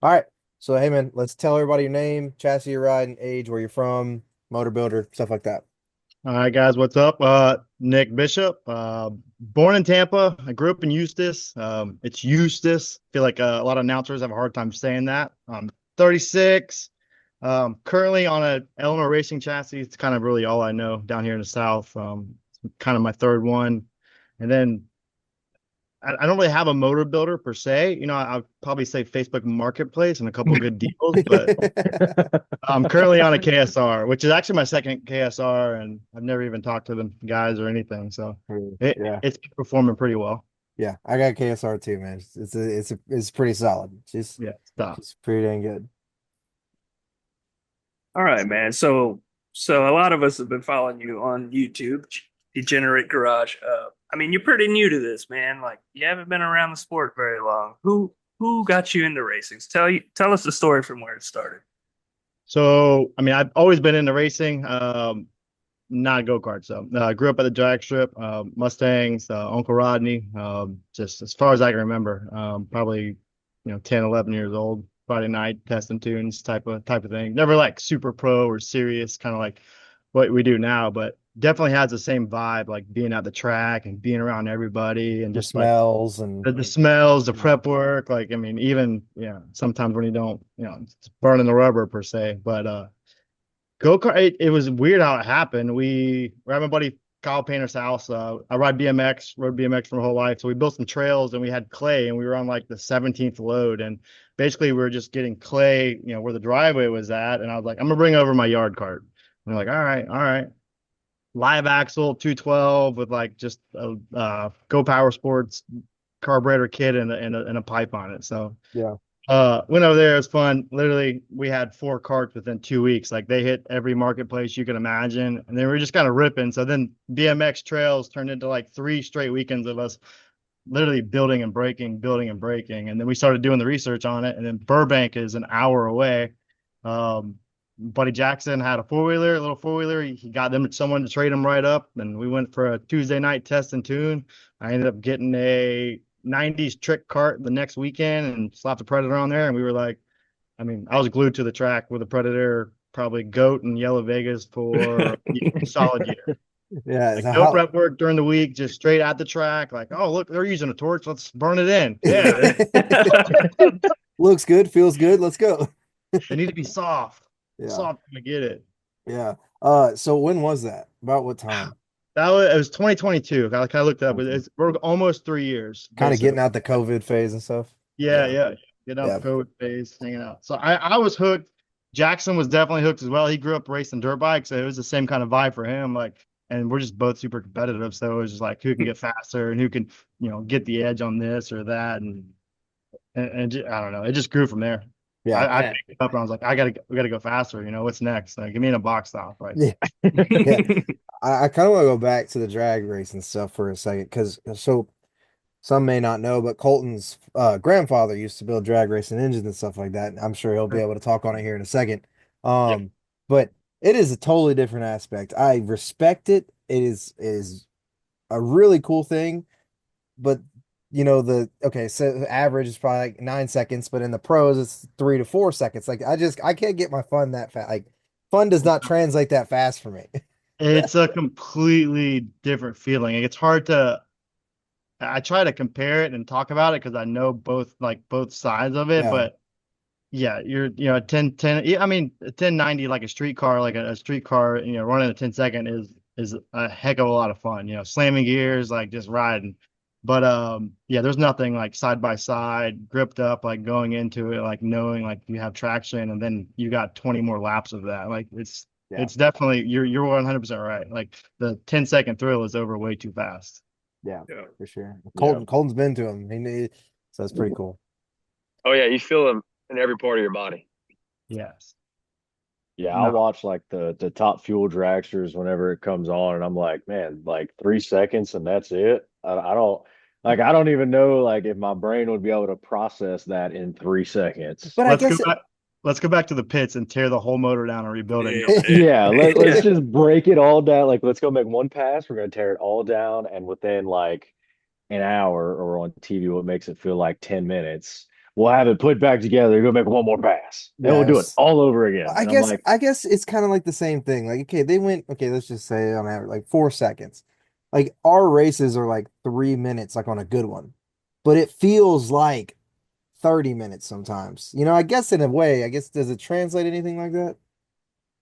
All right. So, hey, man, let's tell everybody your name, chassis you're riding, age, where you're from, motor builder, stuff like that. All right, guys, what's up? Nick Bishop, born in Tampa. I grew up in Eustis. It's Eustis. I feel like a lot of announcers have a hard time saying that. I'm 36. Currently on a Eleanor Racing chassis. It's kind of really all I know down here in the South. It's kind of my third one. And then I don't really have a motor builder per se. I'll probably say Facebook Marketplace and a couple good deals, but I'm currently on a KSR, which is actually my second KSR, and I've never even talked to the guys or anything. So Yeah. it's performing pretty well. Yeah. I got KSR too, man. It's pretty solid. Yeah, stop. Just pretty dang good. All right, man. So a lot of us have been following you on YouTube, Degenerate Garage. I mean, you're pretty new to this, man. Like you haven't been around the sport very long. Who got you into racing? Tell us the story from where it started. So, I mean, I've always been into racing, not go-karts. So, I grew up at the drag strip, Mustangs, Uncle Rodney, just as far as I can remember, probably, 10, 11 years old, Friday night, testing tunes type of thing. Never like super pro or serious, kind of like what we do now, but definitely has the same vibe, like being at the track and being around everybody and The just like smells and the smells, the prep work. Like, I mean, even, sometimes when you don't, it's burning the rubber per se, but, go-kart, it was weird how it happened. We're at my buddy Kyle Painter's house. I rode BMX for my whole life. So we built some trails and we had clay and we were on like the 17th load. And basically we were just getting clay, where the driveway was at. And I was like, I'm gonna bring over my yard cart. And they're like, all right, all right. Live axle 212 with like just a Go Power Sports carburetor kit and a pipe on it. So yeah. went over there. It was fun. Literally, we had 4 carts within 2 weeks. Like they hit every marketplace you can imagine, and they were just kind of ripping. So then BMX trails turned into like 3 straight weekends of us literally building and breaking. And then we started doing the research on it. And then Burbank is an hour away. Um, Buddy Jackson had a little four wheeler. He got them someone to trade him right up, and we went for a Tuesday night test and tune. I ended up getting a 90s trick cart the next weekend and slapped a Predator on there. And we were like, I mean, I was glued to the track with a Predator, probably goat and Yellow Vegas for a solid year. Yeah. Like So no how prep work during the week, just straight at the track. Like, oh, look, they're using a torch. Let's burn it in. Yeah, looks good, feels good. Let's go. they need to be soft. Yeah. Soft to get it. Yeah. So when was that? About what time? It was 2022. I kind of looked it up. We're almost 3 years, Kind of basically. getting out the COVID phase and stuff. Yeah, Yeah. yeah. Getting out Yeah. the COVID phase, hanging out. So I was hooked. Jackson was definitely hooked as well. He grew up racing dirt bikes, so it was the same kind of vibe for him. Like, and we're just both super competitive. So it was just like who can get faster and who can, get the edge on this or that. I don't know. It just grew from there. Yeah. I Yeah. picked it up and I was like, we gotta go faster. What's next? Like, give me in a box stop, right? Yeah. Yeah. I kind of want to go back to the drag racing stuff for a second because some may not know, but Colton's grandfather used to build drag racing engines and stuff like that. I'm sure he'll be able to talk on it here in a second. Yep. But it is a totally different aspect. I respect it. It is a really cool thing, but the okay, so the average is probably like 9 seconds, but in the pros it's 3 to 4 seconds. Like I can't get my fun that fast. Like fun does not translate that fast for me. It's a completely different feeling. It's hard to I try to compare it and talk about it because I know both sides of it, Yeah. but yeah, you're 10 10. Yeah, I mean, a 1090 like a street car, like a street car, running a 10 second is a heck of a lot of fun. Slamming gears, like just riding. But yeah, there's nothing like side by side, gripped up, like going into it, like knowing like you have traction, and then you got 20 more laps of that. Like Yeah. it's definitely you're 100% right. Like the 10-second thrill is over way too fast. Yeah, Yeah. for sure. Yeah. Colton's been to him. So that's pretty cool. Oh yeah, you feel them in every part of your body. Yes. Yeah, I'll No. watch like the top fuel dragsters whenever it comes on, and I'm like, man, like 3 seconds and that's it. I don't even know like if my brain would be able to process that in 3 seconds. But I Let's go guess back. Let's go back to the pits and tear the whole motor down and rebuild it and go from it, Yeah, let's Yeah. just break it all down. Like, let's go make one pass. We're gonna tear it all down, and within like an hour or on TV, what makes it feel like 10 minutes, we'll have it put back together, go make one more pass, and we'll do it Yes. all over again. I And I'm guess like, I guess it's kind of like the same thing. Like, okay, they went, okay, let's just say on average, like 4 seconds. Like our races are like 3 minutes, like on a good one. But it feels like 30 minutes sometimes. I guess in a way, I guess does it translate anything like that?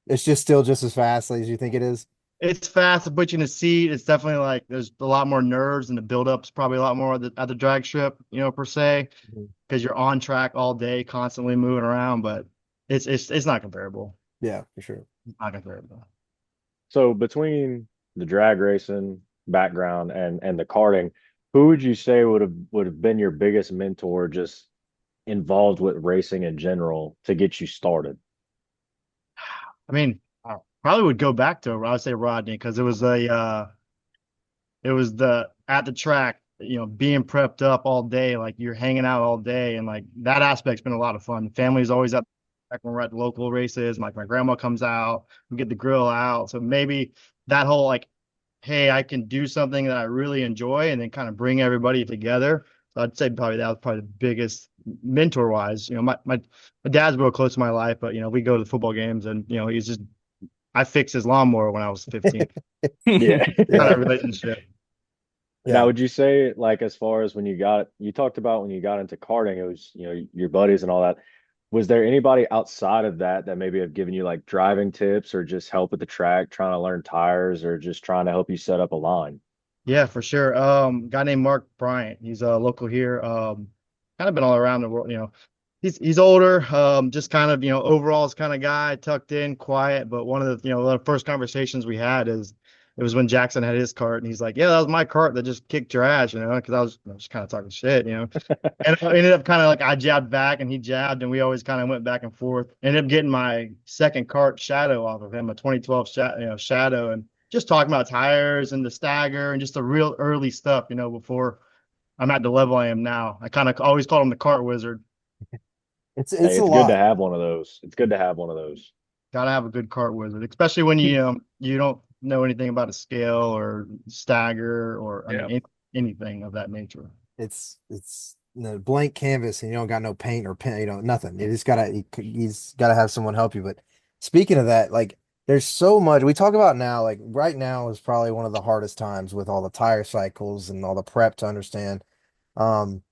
It's just still just as fast as you think it is. It's fast to put you in a seat. It's definitely like there's a lot more nerves and the buildup is probably a lot more at the drag strip, per se, Mhm. because you're on track all day, constantly moving around. But it's not comparable. Yeah, for sure. It's not comparable. so between the drag racing background and the karting, who would you say would have been your biggest mentor just involved with racing in general to get you started? I mean, I probably would go back to I would say Rodney because it was the at the track, being prepped up all day, like you're hanging out all day, and like that aspect's been a lot of fun. The family's always up back when we're at the local races. Like my grandma comes out, we get the grill out. So maybe that whole like, hey, I can do something that I really enjoy, and then kind of bring everybody together. So I'd say probably that was probably the biggest mentor wise. My dad's real close to my life, but we go to the football games, and he's just I fixed his lawnmower when I was 15. Yeah. Kind Yeah. of relationship. Now, Yeah. would you say, like, as far as you talked about when you got into karting, it was, your buddies and all that. Was there anybody outside of that that maybe have given you like driving tips or just help at the track, trying to learn tires or just trying to help you set up a line? Yeah, for sure. Guy named Mark Bryant. He's a local here. Kind of been all around the world. He's older. Just kind of overalls kind of guy, tucked in, quiet. But one of the first conversations we had is it was when Jackson had his cart, and he's like, "Yeah, that was my cart that just kicked your ass," because I was just kind of talking shit. And I ended up kind of like I jabbed back and he jabbed, and we always kind of went back and forth. Ended up getting my second cart Shadow off of him, a 2012 Shadow, and just talking about tires and the stagger and just the real early stuff, before I'm at the level I am now. I kind of always called him the cart wizard. It's Hey, a it's good to lot. have one of those. It's good to have one of those. Gotta have a good cart wizard, especially when you don't know anything about a scale or stagger or I Yeah. mean anything of that nature. It's blank canvas and you don't got no paint or pen, nothing. You just gotta he's gotta have someone help you. But speaking of that, like there's so much we talk about now, like right now is probably one of the hardest times with all the tire cycles and all the prep to understand. Um,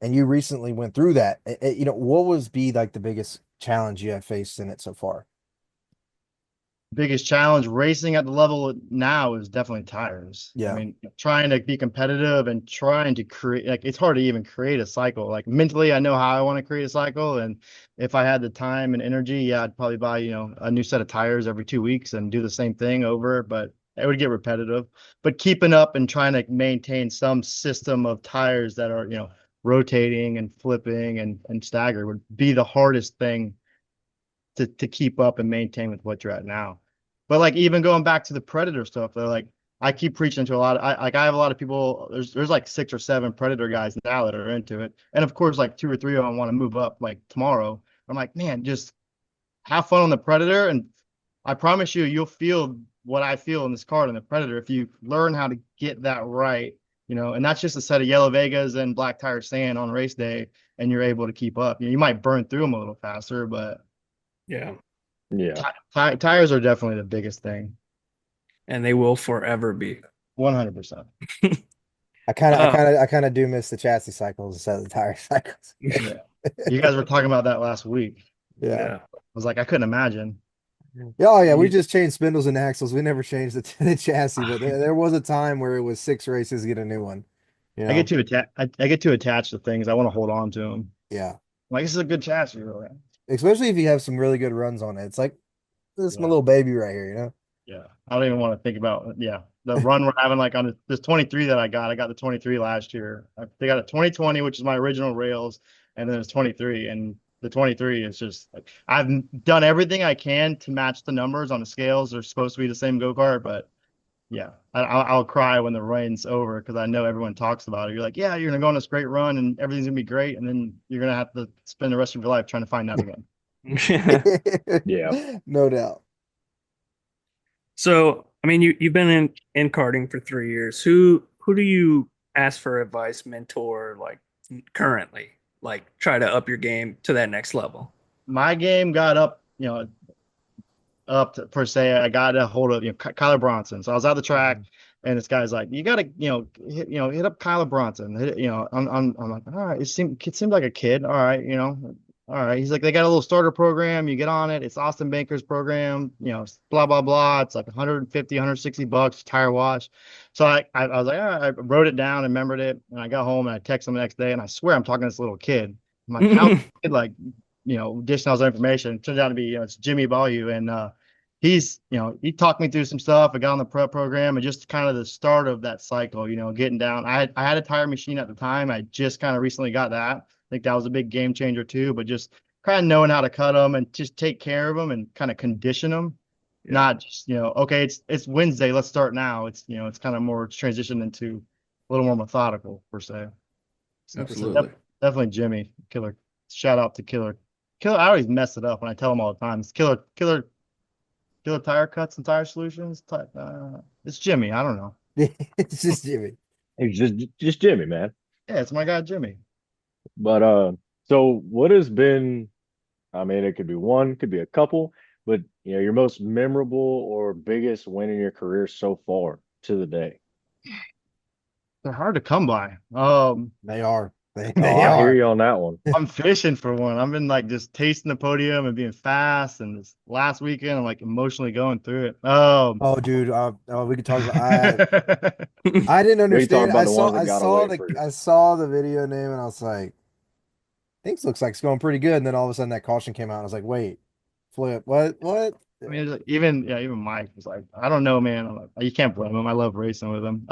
and you recently went through that. What was be like the biggest challenge you have faced in it so far? Biggest challenge racing at the level now is definitely tires. I Yeah. mean, trying to be competitive and trying to create like it's hard to even create a cycle. Like mentally, I know how I want to create a cycle, and if I had the time and energy, yeah, I'd probably buy a new set of tires every 2 weeks and do the same thing over. But it would get repetitive. But keeping up and trying to maintain some system of tires that are rotating and flipping and stagger would be the hardest thing to keep up and maintain with what you're at now. But like even going back to the Predator stuff, they're like I keep preaching to a lot of I have a lot of people. There's like 6 or 7 Predator guys now that are into it, and of course like 2 or 3 of them want to move up like tomorrow. I'm like, man, just have fun on the Predator, and I promise you, you'll feel what I feel in this card in the Predator if you learn how to get that right. And that's just a set of yellow Vegas and black tire sand on race day, and you're able to keep up. You might burn through them a little faster, but Yeah. Yeah. Tires are definitely the biggest thing. And they will forever be. 100%. Uh, I kind of do miss the chassis cycles instead of the tire cycles. Yeah. You guys were talking about that last week. Yeah. yeah. I was like, I couldn't imagine. Yeah, oh yeah, we You- just changed spindles and axles. We never changed the chassis, but there was a time where it was 6 races to get a new one. You I get know? too attached. I get too attached to things. I want to hold on to them. Yeah. Like this is a good chassis, really. Especially if you have some really good runs on it. It's like this is my Yeah. little baby right here. Yeah. I don't even want to think about yeah. The run we're having like on this 23 that I got. I got the 23 last year. They got a 2020, which is my original rails, and then it's 23. And the 23 is just like I've done everything I can to match the numbers on the scales. They're supposed to be the same go-kart, but yeah, I'll cry when the rain's over because I know everyone talks about it. You're like, yeah, you're gonna go on this great run and everything's gonna be great, and then you're gonna have to spend the rest of your life trying to find that again. Yeah. No doubt. So, I mean, you've been in karting for 3 years. Who do you ask for advice, mentor, like currently? like try to up your game to that next level? My game got up, up to, per se. I got a hold of Kyler Bronson. So I was out the track, and this guy's like, "You gotta hit up Kyler Bronson." I'm like, all right. It seemed like a kid. All right, all right. He's like, they got a little starter program. You get on it. It's Austin Banker's program. Blah blah blah. It's like 150, 160 bucks tire wash. So I was like, all right. I wrote it down and remembered it, and I got home and I texted him the next day, and I swear I'm talking to this little kid. I'm like, how kid like dishing out his information. It turns out to be it's Jimmy Bayou, and he's he talked me through some stuff. I got on the prep program, and just kind of the start of that cycle, getting down. I had a tire machine at the time. I just kind of recently got that. I think that was a big game changer too. But just kind of knowing how to cut them and just take care of them and kind of condition them. Yeah. Not just okay, it's Wednesday, let's start now. It's kind of more transitioned into a little more methodical per se. Absolutely. Definitely Jimmy Killer. Shout out to Killer. I always mess it up when I tell him all the time. It's Killer Tire Cuts and Tire Solutions. It's Jimmy. I don't know. It's just Jimmy. It's just Jimmy, man. Yeah, it's my guy Jimmy. But so what has been? I mean, it could be one, could be a couple, but your most memorable or biggest win in your career so far to the day. They're hard to come by. They are. They I hear are. you on that one. I'm fishing for one. I've been like just tasting the podium and being fast. And this last weekend, I'm like emotionally going through it. Oh, dude. We could talk about. I didn't understand. about the ones that got away for you. I saw the video name and I was like, things looks like it's going pretty good. And then all of a sudden that caution came out. And I was like, wait, flip, what? I mean, like, even Mike was like, I don't know, man. I'm like, you can't blame him. I love racing with him.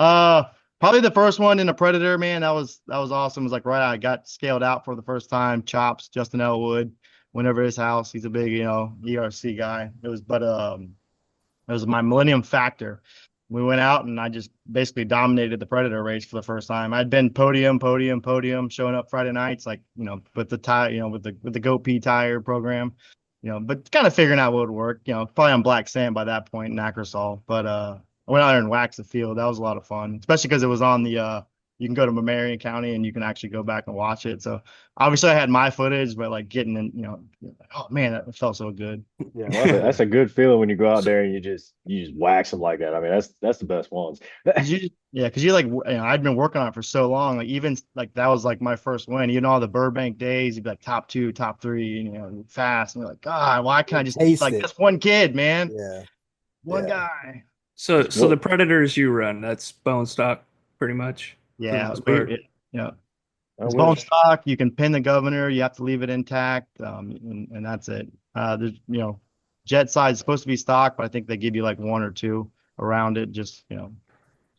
Probably the first one in the Predator, man. That was awesome. It was like right out. I got scaled out for the first time. Chops, Justin Elwood, went over his house. He's a big, ERC guy. It was my Millennium Factor. We went out and I just basically dominated the Predator race for the first time. I'd been podium, showing up Friday nights, like, with the tire, with the Go P tire program, but kind of figuring out what would work, probably on black sand by that point in Acrosol. But I went out there and waxed the field. That was a lot of fun, especially because it was on the you can go to Marion County and you can actually go back and watch it. So obviously I had my footage, but like getting in, oh man, that felt so good. Yeah, well, that's a good feeling when you go out there and you just wax them like that. I mean, that's the best ones. Because you like, I'd been working on it for so long. Like even like that was like my first win. All the Burbank days, you'd be like top 2, top 3, fast. And you're like, God, why can't I just be like this one kid, man? Yeah, one guy. So the Predators you run, that's bone stock, pretty much. Yeah, it's bone stock. You can pin the governor. You have to leave it intact, and that's it. There's jet side is supposed to be stock, but I think they give you like 1 or 2 around it, just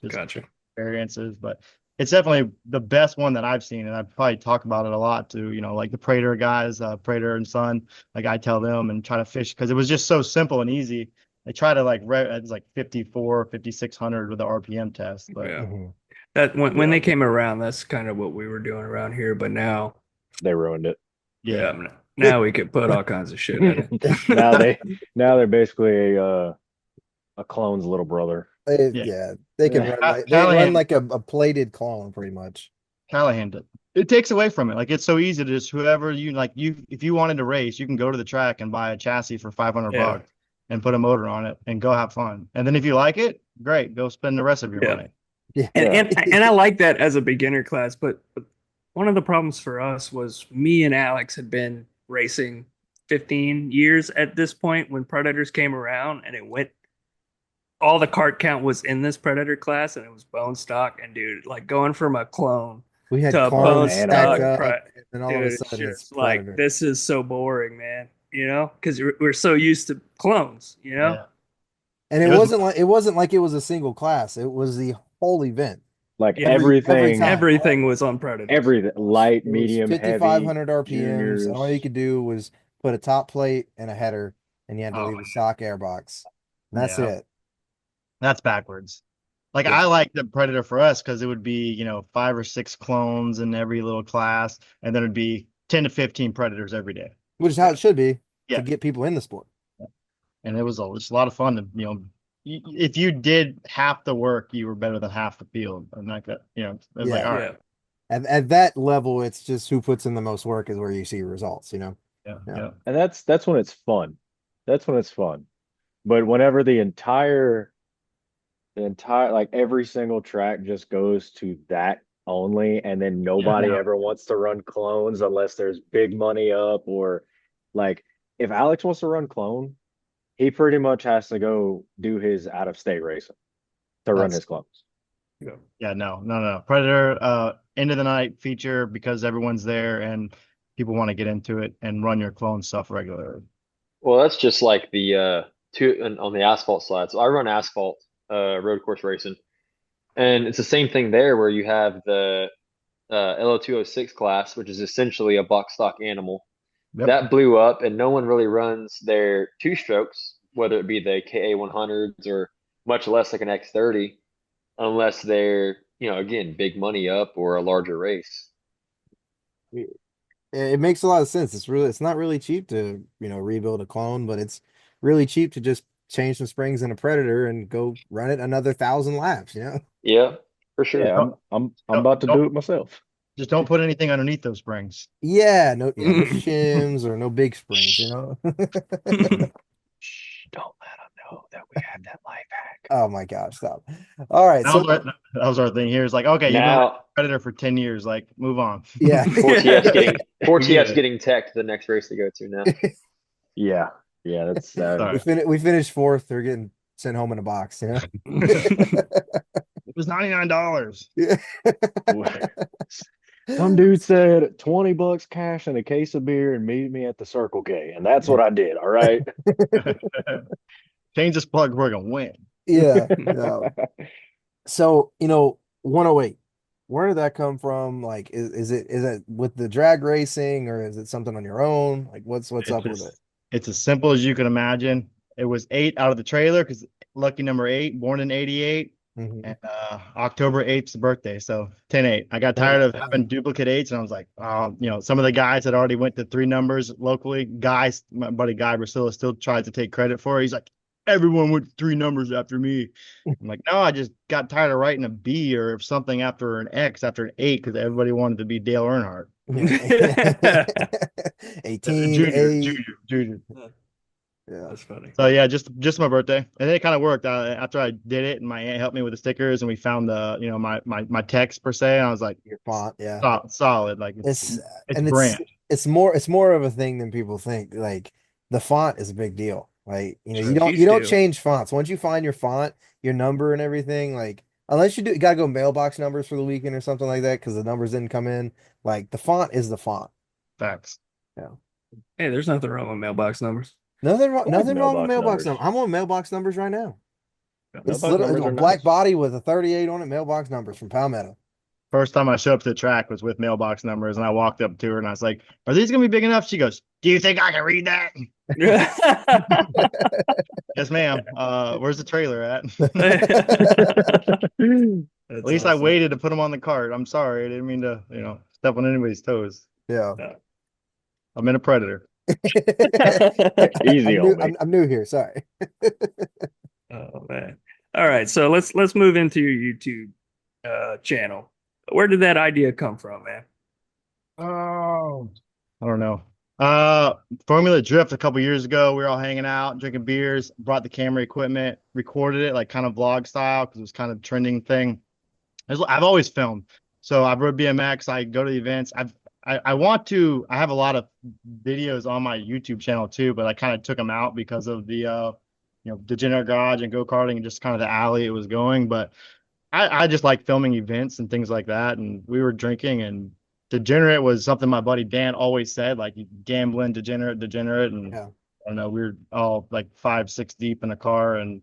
Gotcha. variances. But it's definitely the best one that I've seen, and I probably talk about it a lot too. Like the Prater guys, Prater and Son. Like I tell them and try to fish because it was just so simple and easy. They try to it's like 5,600 with the RPM test, but. Yeah. That when they came around, that's kind of what we were doing around here. But now they ruined it. Yeah, now we could put all kinds of shit in it. now they're basically a clone's little brother. Yeah, they can run like a plated clone pretty much. Callahan did. It takes away from it. Like it's so easy to just whoever if you wanted to race, you can go to the track and buy a chassis for $500 and put a motor on it and go have fun. And then if you like it, great, go spend the rest of your money. Yeah. And I like that as a beginner class, but one of the problems for us was me and Alex had been racing 15 years at this point when Predators came around, and all the cart count was in this Predator class, and it was bone stock. And dude, like going from a clone we had to bone stock, and all of a sudden it's like this is so boring, man. Because we're so used to clones, And it wasn't like it was a single class. It was the whole event. Like everything was on Predator. Everything light, medium, 5,500 heavy, RPMs. juniors. And all you could do was put a top plate and a header, and you had to leave a stock airbox. And that's it. That's backwards. Like I like the Predator for us because it would be 5 or 6 clones in every little class, and then it'd be 10 to 15 Predators every day, which is how it should be to get people in the sport. And it was just a lot of fun to if you did half the work, you were better than half the field, and like that. It was like all right. at that level, it's just who puts in the most work is where you see results, you know? Yeah, Yeah. yeah. And that's when it's fun. That's when it's fun. But whenever the entire like every single track just goes to that only, and then nobody Yeah. ever wants to run clones unless there's big money up, or like if Alex wants to run clone, he pretty much has to go do his out of state racing to run That's his clones. Yeah, no. Predator, end of the night feature because everyone's there and people want to get into it and run your clone stuff regularly. Well, that's just like the on the asphalt side. So I run asphalt road course racing, and it's the same thing there where you have the LO206 class, which is essentially a box stock animal. Yep. That blew up, and no one really runs their two strokes, whether it be the KA100s or much less like an X30, unless they're, again, big money up or a larger race. it makes a lot of sense. It's not really cheap to, rebuild a clone, but it's really cheap to just change some springs in a Predator and go run it another 1,000 laps, you know? Yeah, for sure. Yeah, I'm Don't, about to don't- do it myself. just don't put anything underneath those springs. No shims or no big springs, you know? Shh, don't let them know that we have that life hack. Oh my gosh, stop. All right, That so was our, that was our thing here. It's like, okay, you've been running Now, Predator for 10 years. Like, move on. yeah. 4TF's getting We get 4TF's it. getting tech the next race to go to now. Yeah, yeah, that's Sorry. We finished fourth. They're getting sent home in a box, you know? It was $99. Yeah. some dude said $20 cash and a case of beer and meet me at the Circle K, and that's what I did. All right. Change this plug, we're gonna win. Yeah. No. So, 108, where did that come from? Like, is it with the drag racing or is it something on your own? Like, what's up with it? It's as simple as you can imagine. It was 8 out of the trailer because lucky number 8, born in 88. Mhm. And October 8th's the birthday, so 10-8. I got tired of having duplicate 8s, and I was like, some of the guys that already went to 3 numbers locally, my buddy Guy Brasilla still tries to take credit for it. He's like, everyone went 3 numbers after me. I'm like, no, I just got tired of writing a B or something after an X after an 8 because everybody wanted to be Dale Earnhardt. Yeah. 18, Junior, 8. junior. Yeah. That's funny. So yeah, just my birthday, and then it kind of worked. After I did it, and my aunt helped me with the stickers, and we found the my text per se, and I was like, Your font, yeah. solid, like It's it's and brand. it's more of a thing than people think. Like the font is a big deal. Like, Sure. you don't Huge deal. change fonts. Once you find your font, your number and everything, like unless you gotta go mailbox numbers for the weekend or something like that because the numbers didn't come in. Like the font is the font. Facts. Yeah. Hey, there's nothing wrong with mailbox numbers. Nothing wrong with mailbox mailbox numbers. I'm on mailbox numbers right now. It's Mailbox literally numbers a are black nice. body with a 38 on it, mailbox numbers from Palmetto. First time I showed up to the track was with mailbox numbers, and I walked up to her and I was like, "Are these gonna be big enough?" She goes, "Do you think I can read that?" Yes, ma'am. Where's the trailer at? At least I waited to put them on the cart. I'm sorry, I didn't mean to, step on anybody's toes. Yeah. I'm in a Predator. Easy on me. I'm new here. Sorry. Oh man. All right, so let's move into your YouTube channel. Where did that idea come from, man? Oh, I don't know. Formula Drift a couple years ago, we were all hanging out, drinking beers, brought the camera equipment, recorded it like kind of vlog style because it was kind of trending thing. I've always filmed. So I rode BMX, I go to the events. I have a lot of videos on my YouTube channel too, but I kind of took them out because of the Degenerate Garage and go-karting and just kind of the alley it was going. But I just like filming events and things like that. And we were drinking, and Degenerate was something my buddy Dan always said, like gambling, degenerate. And Yeah. I don't know, we were all like 5, 6 deep in a car and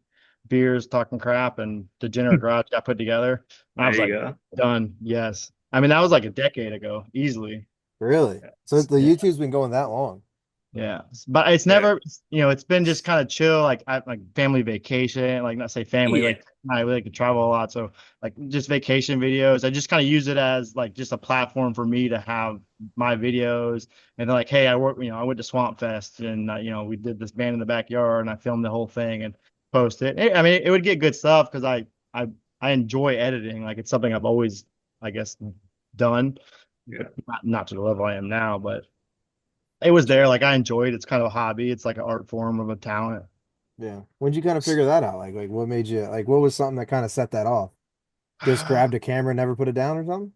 beers, talking crap, and Degenerate Garage got put together. And I was There you like, go. done. Yes. I mean, that was like a decade ago, easily. Really? So the Yeah. YouTube's been going that long. Yeah, but it's never, it's been just kind of chill, like family vacation, like not say family, Yeah. like I like to travel a lot, so like just vacation videos. I just kind of use it as like just a platform for me to have my videos, and then like, hey, I went to Swamp Fest, and we did this band in the backyard, and I filmed the whole thing and post it. I mean, it would get good stuff because I enjoy editing, like it's something I've always, I guess, done. Yeah. Not to the level I am now, but it was there. Like I enjoyed it. It's kind of a hobby. It's like an art form of a talent. Yeah. When'd you kind of figure that out? Like what made you like what was something that kind of set that off? Just grabbed a camera and never put it down or something?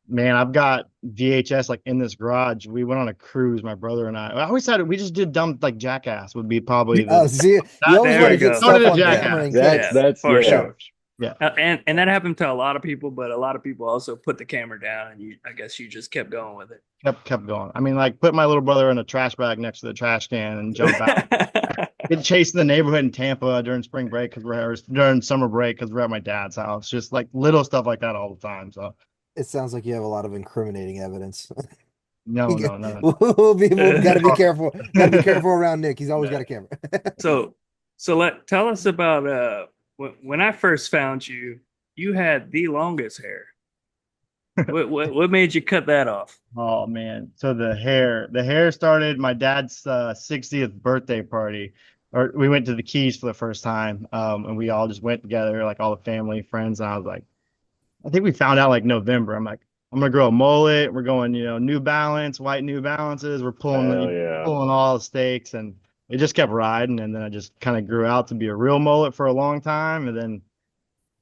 Man, I've got VHS like in this garage. We went on a cruise, my brother and I. I always said we just did dumb like Jackass would be probably Oh, the see, you always There want we to get go. stuff Started a on camera Jackass. in That's case. that's for yeah. sure. Yeah. And that happened to a lot of people, but a lot of people also put the camera down, and I guess you just kept going with it. Kept going. I mean, like put my little brother in a trash bag next to the trash can and jump out. Get chased in the neighborhood in Tampa during spring break because during summer break because we're at my dad's house. Just like little stuff like that all the time. So It sounds like you have a lot of incriminating evidence. no, no. We'll gotta be careful. Gotta be careful around Nick. He's always got a camera. So, tell us about when I first found you. You had the longest hair. What made you cut that off? Oh man. So the hair started my dad's 60th birthday party. Or we went to the Keys for the first time. And we all just went together, like all the family, friends, and I was like, I think we found out like November. I'm like, I'm gonna grow a mullet. We're going, New Balance, white New Balances. We're Hell yeah. pulling all the stakes, and it just kept riding. And then I just kind of grew out to be a real mullet for a long time, and then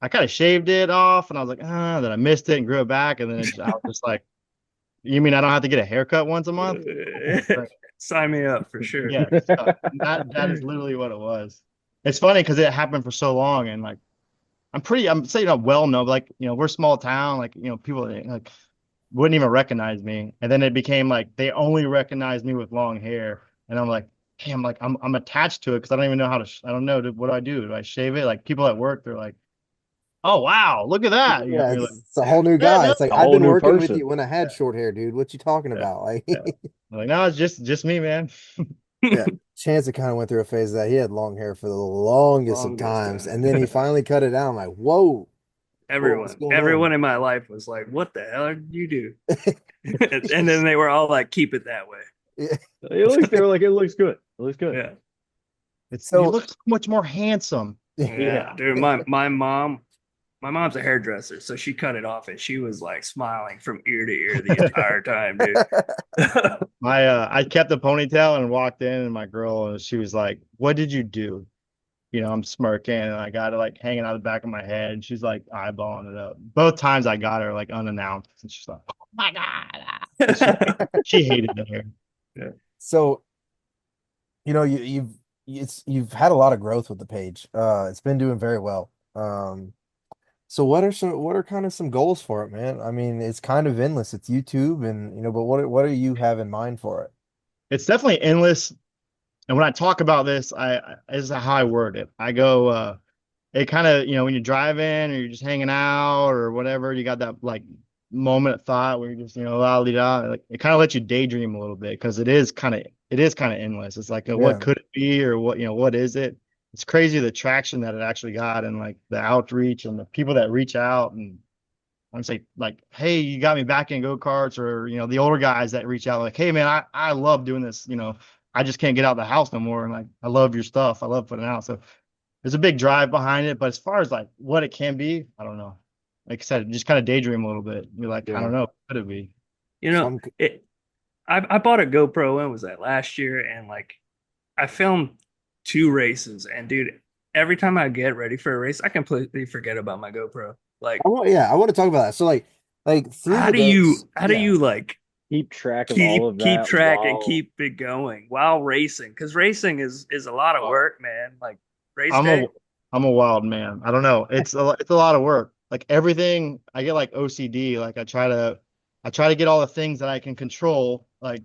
I kind of shaved it off, and I was like, then I missed it and grew it back, and then I was just like, you mean I don't have to get a haircut once a month? Sign me up for sure. Yeah, so that is literally what it was. It's funny because it happened for so long, and like I'm saying not well known, but like we're a small town, like people like wouldn't even recognize me, and then it became like they only recognize me with long hair, and I'm like, hey, I'm attached to it because I don't even know how to. I don't know what do I do? Do I shave it? Like people at work, they're like, oh wow, look at that. Yeah, You're like, it's a whole new yeah, guy. no, It's like A I've whole been new working with person. you when I had short hair, dude. What you talking yeah, about? Like, yeah. I'm like, no, it's just me, man. yeah. Chance kind of went through a phase of that he had long hair for the longest of Longest times, time. and then he finally cut it down. I'm like, whoa, what's going Everyone on? in my life was like, "What the hell did you do?" And then they were all like, "Keep it that way." Yeah. At least they were like, it looks good. It looks good. Yeah, You So look so much more handsome. yeah, dude. My mom's a hairdresser, so she cut it off, and she was like smiling from ear to ear the entire time, dude. I kept the ponytail and walked in, and my girl, and she was like, "What did you do?" I'm smirking, and I got it like hanging out the back of my head, and she's like eyeballing it up. Both times I got her like unannounced, and she's like, "Oh my god!" She hated the hair. Yeah. so you've had a lot of growth with the page. It's been doing very well. So what are kind of some goals for it, man? I mean, it's kind of endless. It's YouTube and but what do you have in mind for it? It's definitely endless. And when I talk about this, this is how I word it. I go, it kind of, when you're driving or you're just hanging out or whatever, you got that like moment of thought where you're just, la di da, like it kind of lets you daydream a little bit because it is kind of endless. It's like, Yeah. what could it be or what is it? It's crazy the traction that it actually got and like the outreach and the people that reach out and I'm say like, hey, you got me back in go-karts or, the older guys that reach out like, hey man, I love doing this, I just can't get out of the house no more. And like, I love your stuff. I love putting it out. So there's a big drive behind it. But as far as like what it can be, I don't know. Like I said, just kind of daydream a little bit. You're like, I don't know. What could it be? Some I bought a GoPro. When was that? Last year, and like I filmed 2 races, and dude, every time I get ready for a race, I completely forget about my GoPro. Like, I want to talk about that. So like through how the do you days, how do you like Keep track of all of keep that track and while keep it going while racing? Because racing is a lot of work, man. Like race I'm day. I'm a wild man. I don't know. It's a lot of work. Like everything, I get like OCD. Like I try to get all the things that I can control, like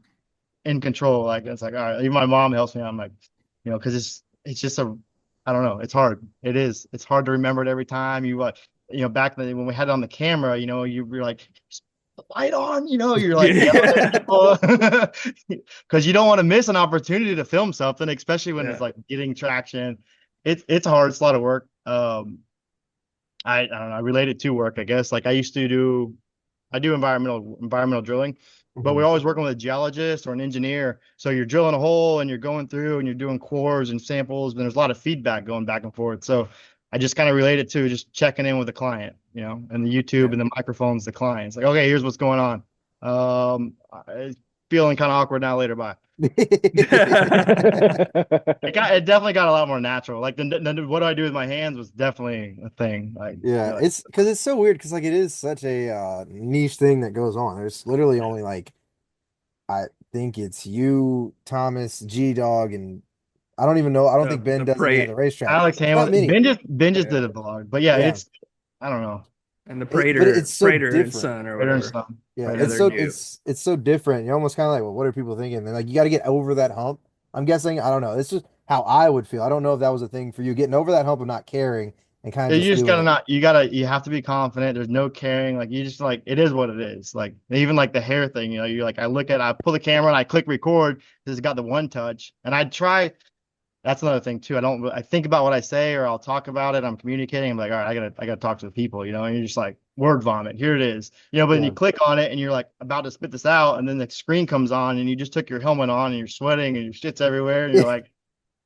in control. Like it's like all right. Even my mom helps me. I'm like, because it's just I don't know. It's hard. It is. It's hard to remember it every time. Back then when we had it on the camera, you were like, the light on. You're like yelling at people because you don't want to miss an opportunity to film something, especially when it's Yeah. like getting traction. It's hard. It's a lot of work. I don't know. I relate it to work, I guess. Like I do environmental drilling, but we're always working with a geologist or an engineer. So you're drilling a hole and you're going through and you're doing cores and samples, and there's a lot of feedback going back and forth. So I just kind of relate it to just checking in with the client, and the YouTube and the microphone's the clients. Like, okay, here's what's going on. Feeling kind of awkward now. Later, bye. It definitely got a lot more natural. Like what do I do with my hands was definitely a thing. Like, Yeah, it's because it's so weird because like it is such a niche thing that goes on. There's literally only like I think it's you, Thomas, G Dog, and I don't even know. I don't think Ben the does any on pray the racetrack. Alex It's not Hamilton, many. Ben just yeah. did a vlog, but yeah, Yeah, I don't know. and the but it's so Prater and different. Son or Better than whatever. some. Yeah, Right. Yeah, it's they're so new. it's so different. You're almost kind of like, well, what are people thinking? And like you got to get over that hump. I'm guessing. I don't know. It's just how I would feel. I don't know if that was a thing for you, getting over that hump of not caring and kind of You just just doing gotta it. not. You have to be confident. There's no caring. Like you just like it is what it is. Like even like the hair thing. You're like I pull the camera and I click record because it's got the one touch, and I try. That's another thing too. I think about what I say or I'll talk about it. I'm communicating. I'm like, all right, I gotta talk to the people, and you're just like word vomit. Here it is. But then you Yeah. click on it and you're like about to spit this out, and then the screen comes on and you just took your helmet on and you're sweating and your shit's everywhere, and you're like,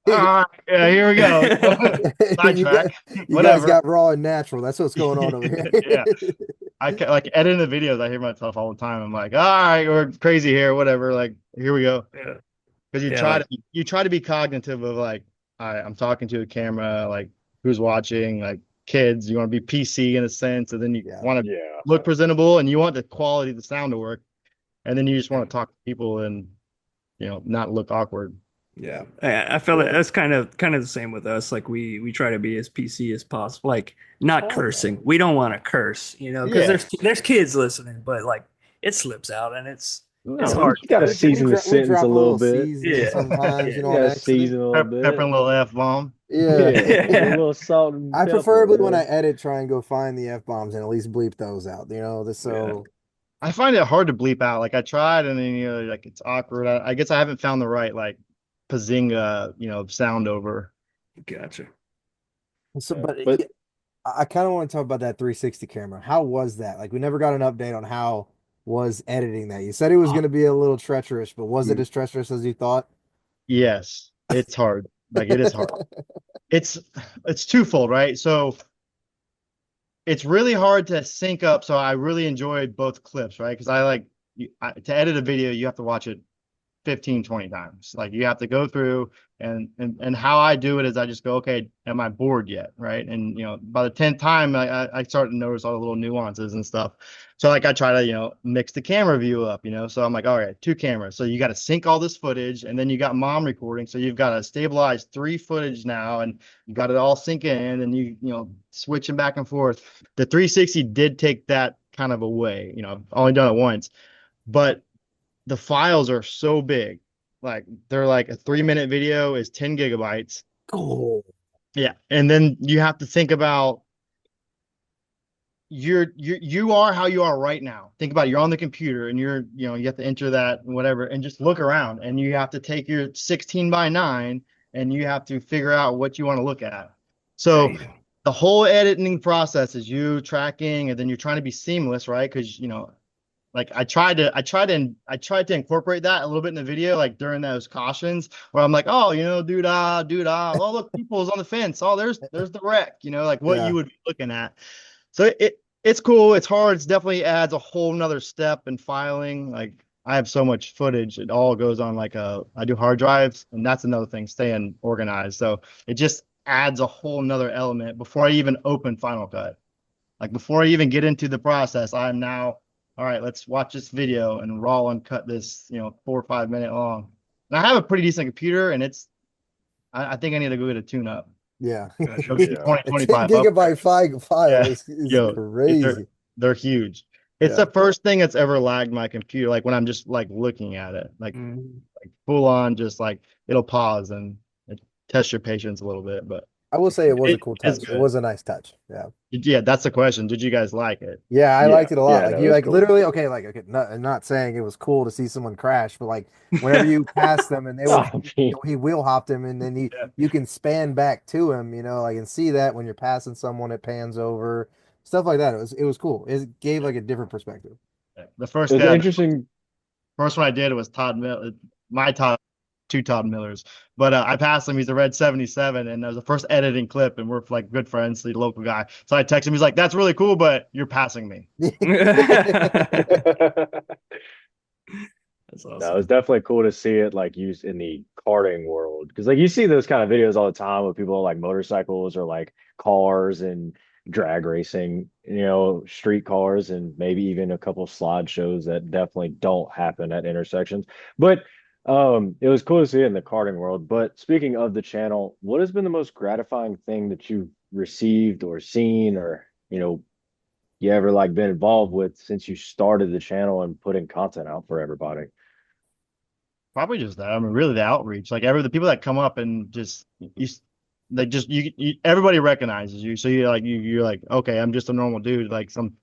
all right, yeah, here we go. You got Sidetrack, you guys whatever. got raw and natural. That's what's going on over Yeah. here. Like editing the videos, I hear myself all the time. I'm like, all right, we're crazy here, whatever. Like, here we go. Yeah, Because yeah, like you try to be cognitive of like, all right, I'm talking to a camera, like who's watching, like kids. You want to be PC in a sense, and then you Yeah. want to Yeah. look presentable, and you want the quality of the sound to work, and then you just yeah. want to talk to people and not look awkward. Yeah, I feel like Yeah. that's kind of the same with us. Like we try to be as PC as possible. Like not cursing. We don't want to curse, because Yeah. there's kids listening, but like it slips out and it's No, you hard got to to. season the We sentence a drop a little little bit. seasoning Yeah, sometimes, yeah, You on got to accident. season a little Pepper bit. and a little F bomb. Yeah. Yeah, a yeah, little salt and I pepper, preferably when I man. edit, try and go find the F-bombs and at least bleep those out. This yeah. so I find it hard to bleep out. Like I tried, and then like it's awkward. I guess I haven't found the right like Pazinga, sound over. Gotcha. Yeah. but But yeah, I kind of want to talk about that 360 camera. How was that? Like we never got an update on how was editing that. You said it was going to be a little treacherous, but was it as treacherous as you thought? Yes, it's hard. Like it is hard. It's it's twofold, right? So it's really hard to sync up. So I really enjoyed both clips, right? Because to edit a video, you have to watch it 15, 20 times. Like you have to go through and how I do it is I just go, okay, am I bored yet? Right. And by the 10th time I start to notice all the little nuances and stuff. So like I try to, mix the camera view up, so I'm like, all right, two cameras. So you got to sync all this footage and then you got mom recording. So you've got to stabilize three footage now and you got it all sync in and switching back and forth. The 360 did take that kind of away. I've only done it once, but the files are so big. Like they're like a 3-minute video is 10 gigabytes. Oh, Yeah. And then you have to think about you are how you are right now. Think about it. You're on the computer and you have to enter that and whatever and just look around and you have to take your 16:9 and you have to figure out what you want to look at. So Damn. the whole editing process is you tracking and then you're trying to be seamless, right? Because like I tried to incorporate that a little bit in the video, like during those cautions where I'm like, oh, oh look, people's on the fence. Oh, there's the wreck, like what you yeah. would be looking at. So it's cool. It's hard. It's definitely adds a whole nother step in filing. Like I have so much footage. It all goes on I do hard drives, and that's another thing, staying organized. So it just adds a whole nother element before I even open Final Cut. Like before I even get into the process, I'm now, all right, let's watch this video and raw and cut this, 4 or 5 minute long. And I have a pretty decent computer and I think I need to go get a tune up. Yeah. Gotcha. Go get the yeah. A 10 2025 upgrade. gigabyte file Yeah. is Yo, they're, crazy. they're huge. It's Yeah. the first thing that's ever lagged my computer. Like when I'm just like looking at it, like Mm. full on, just like it'll pause and test your patience a little bit. But I will say it was a cool it's touch. It good. was a nice touch. Yeah. Yeah, that's the question. Did you guys like it? Yeah, I Yeah. liked it a lot. Yeah, Like no, you it's like cool. literally okay, not, I'm not saying it was cool to see someone crash, but like whenever you pass them and they will I mean, he wheel hopped him and then Yeah. you can span back to him, like and see that when you're passing someone it pans over, stuff like that. It was cool. It gave like a different perspective. The first it's guy, interesting. first one I did was Todd Mill, my Todd. two Todd Millers. But I passed him. He's a red 77, and that was the first editing clip, and we're like good friends, the local guy. So I text him. He's like, "That's really cool, but you're passing me." That's No, awesome. it's definitely cool to see it like used in the karting world because like you see those kind of videos all the time with people like motorcycles or like cars and drag racing, street cars and maybe even a couple slideshows that definitely don't happen at intersections. But it was cool to see it in the karting world. But speaking of the channel, what has been the most gratifying thing that you've received or seen or you ever like been involved with since you started the channel and putting content out for everybody? Probably just that. I mean, really the outreach. Like the people that come up and just you everybody recognizes you. So you're like, okay, I'm just a normal dude. Like some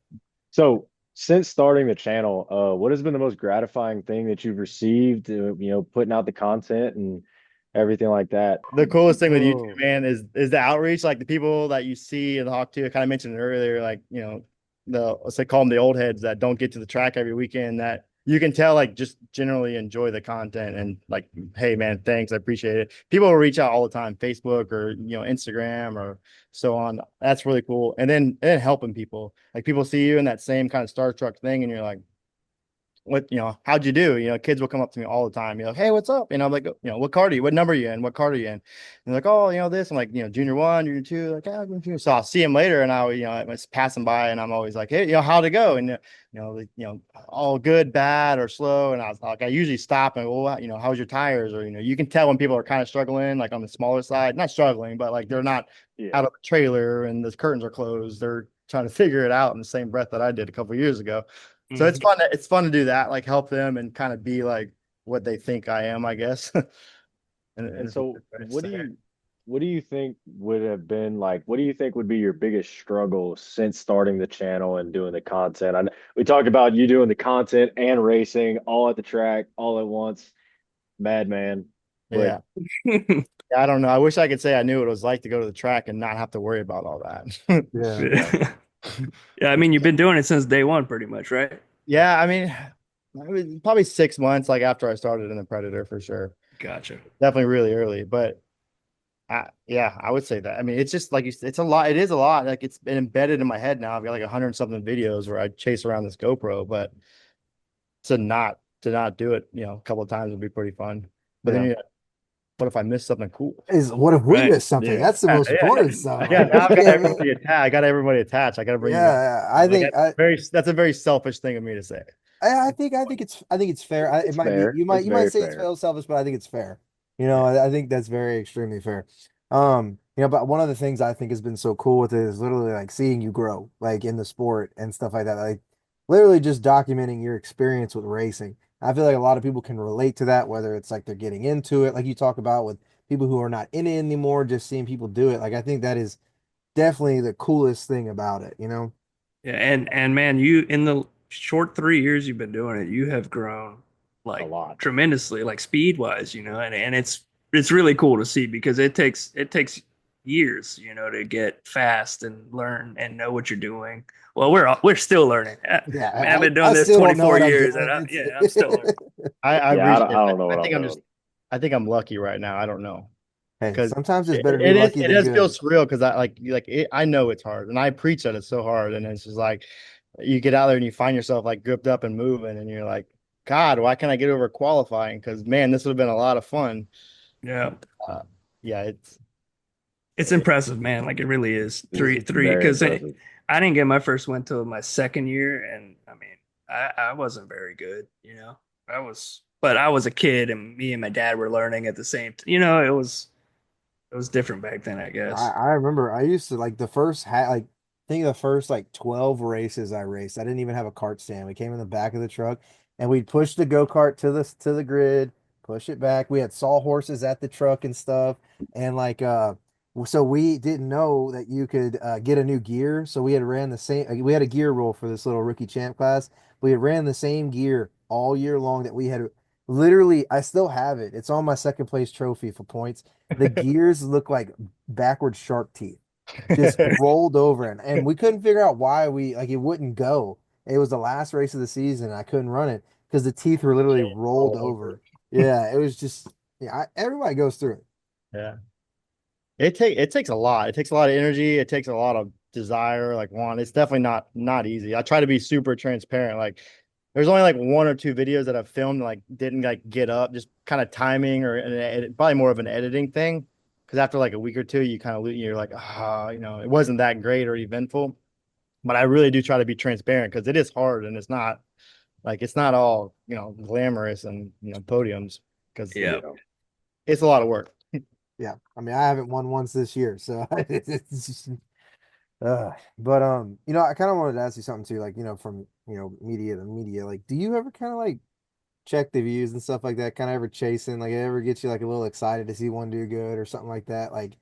So, since starting the channel, what has been the most gratifying thing that you've received, putting out the content and everything like that? the coolest thing with YouTube, Oh, man, is the outreach. Like the people that you see and talk to. I kind of mentioned it earlier. Like let's say call them the old heads that don't get to the track every weekend. That you can tell like just generally enjoy the content and like, hey man, thanks, I appreciate it. People will reach out all the time, Facebook or Instagram or so on. That's really cool. And then helping people. Like people see you in that same kind of starstruck thing, and you're like, how'd you do? Kids will come up to me all the time. You're like, hey, what's up? And I'm like, what car are you? What number are you in? What car are you in? And they're like, oh, this. I'm like, junior one, junior two. Like, yeah, junior two. So I'll see him later, and I'm just passing by, and I'm always like, hey, how'd it go? And all good, bad, or slow. And I was like, I usually stop and, well, how's your tires? Or you can tell when people are kind of struggling, like on the smaller side, not struggling, but like they're not Yeah. out of a trailer and the curtains are closed. They're trying to figure it out in the same breath that I did a couple of years ago. So it's Mhm. fun. It's fun to do that, like help them and kind of be like what they think I am, I guess. And And it's a so, good way to say it. what do you think would have been like? What do you think would be your biggest struggle since starting the channel and doing the content? We talked about you doing the content and racing all at the track all at once, madman. But Yeah. Yeah, I don't know. I wish I could say I knew what it was like to go to the track and not have to worry about all that. yeah. Yeah, I mean, you've been doing it since day one, pretty much, right? Yeah, I mean, probably 6 months, like after I started in the Predator for sure. Gotcha. Definitely really early, but yeah, I would say that. I mean, it's just like it's a lot. It is a lot. Like it's been embedded in my head now. I've got like 100 something videos where I chase around this GoPro, but to not do it, a couple of times would be pretty fun. But then Yeah. what if I miss something cool? Is what if we Right. miss something? Yeah. That's the most Yeah, important stuff. yeah. Like Now we I've got can't. everybody attached. I got everybody attached. I got to bring you guys. Yeah, I Like think that's a very selfish thing of me to say. I think it's fair. It it's might be fair. you It's might very say it's fair. fair selfish, but I think it's fair. Yeah. I think that's very extremely fair. But one of the things I think has been so cool with it is literally like seeing you grow, like in the sport and stuff like that. Like literally just documenting your experience with racing. I feel like a lot of people can relate to that, whether it's like they're getting into it, like you talk about with people who are not in it anymore, just seeing people do it. Like I think that is definitely the coolest thing about it. Yeah, and man, you in the short 3 years you've been doing it, you have grown A like lot. tremendously, like speed wise, and it's really cool to see because it takes years, to get fast and learn and know what you're doing. Well, we're still learning. Yeah, Man, I've been I doing this still don't know 24 what I'm years, doing. and yeah, I'm still learning. I Yeah, appreciate I that. don't know what I'm doing. I think I'm lucky right now. I don't know. Hey, Because sometimes it's it, better to be it is lucky it than does feel good. surreal because I know it's hard and I preach that it's so hard and it's just like you get out there and you find yourself like gripped up and moving and you're like, God, why can't I get over qualifying? Because man, this would have been a lot of fun. Yeah. Uh, yeah, It's impressive, man. Like it really is. Three, It's three, very because impressive. I didn't get my first win till my second year, and I mean, I wasn't very good. But I was a kid, and me and my dad were learning at the same. It was different back then, I I, guess. I remember I used to like the first like I think the first like 12 races I raced. I didn't even have a kart stand. We came in the back of the truck and we'd push the go-kart to the grid, push it back. We had sawhorses at the truck and stuff. And like so we didn't know that you could get a new gear. So we had ran the same we had a gear rule for this little rookie champ class. We had ran the same gear all year long that we had literally I still have it. It's on my second place trophy for points. The gears look like backward shark teeth just rolled over and we couldn't figure out why we like it wouldn't go. It was the last race of the season and I couldn't run it because the teeth were literally rolled all over. over. Yeah, it was just Yeah, everybody goes through it. Yeah. It takes a lot. It takes a lot of energy. It takes a lot of desire, like want. It's definitely not easy. I try to be super transparent. Like there's only like one or two videos that I've filmed like didn't like get up, just kind of timing or probably more of an editing thing. Because after like a week or two, you kind of you're like, ah, it wasn't that great or eventful. But I really do try to be transparent because it is hard and it's not all glamorous and podiums because Yeah. it's a lot of work. Yeah, I mean, I haven't won once this year, so it's just, but I kind of wanted to ask you something too, like from media to media. Like, do you ever kind of like check the views and stuff like that? Kind of ever chasing, like, it ever gets you like a little excited to see one do good or something like that? Like,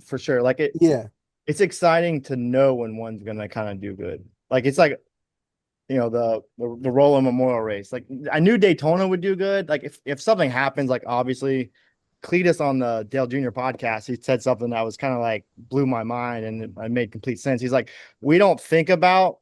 For sure. Like yeah, it's exciting to know when one's gonna kind of do good. Like it's like the Roland Memorial Race. Like I knew Daytona would do good. Like if something happens, like obviously Cletus on the Dale Jr. podcast, he said something that was kind of like blew my mind and it made complete sense. He's like, we don't think about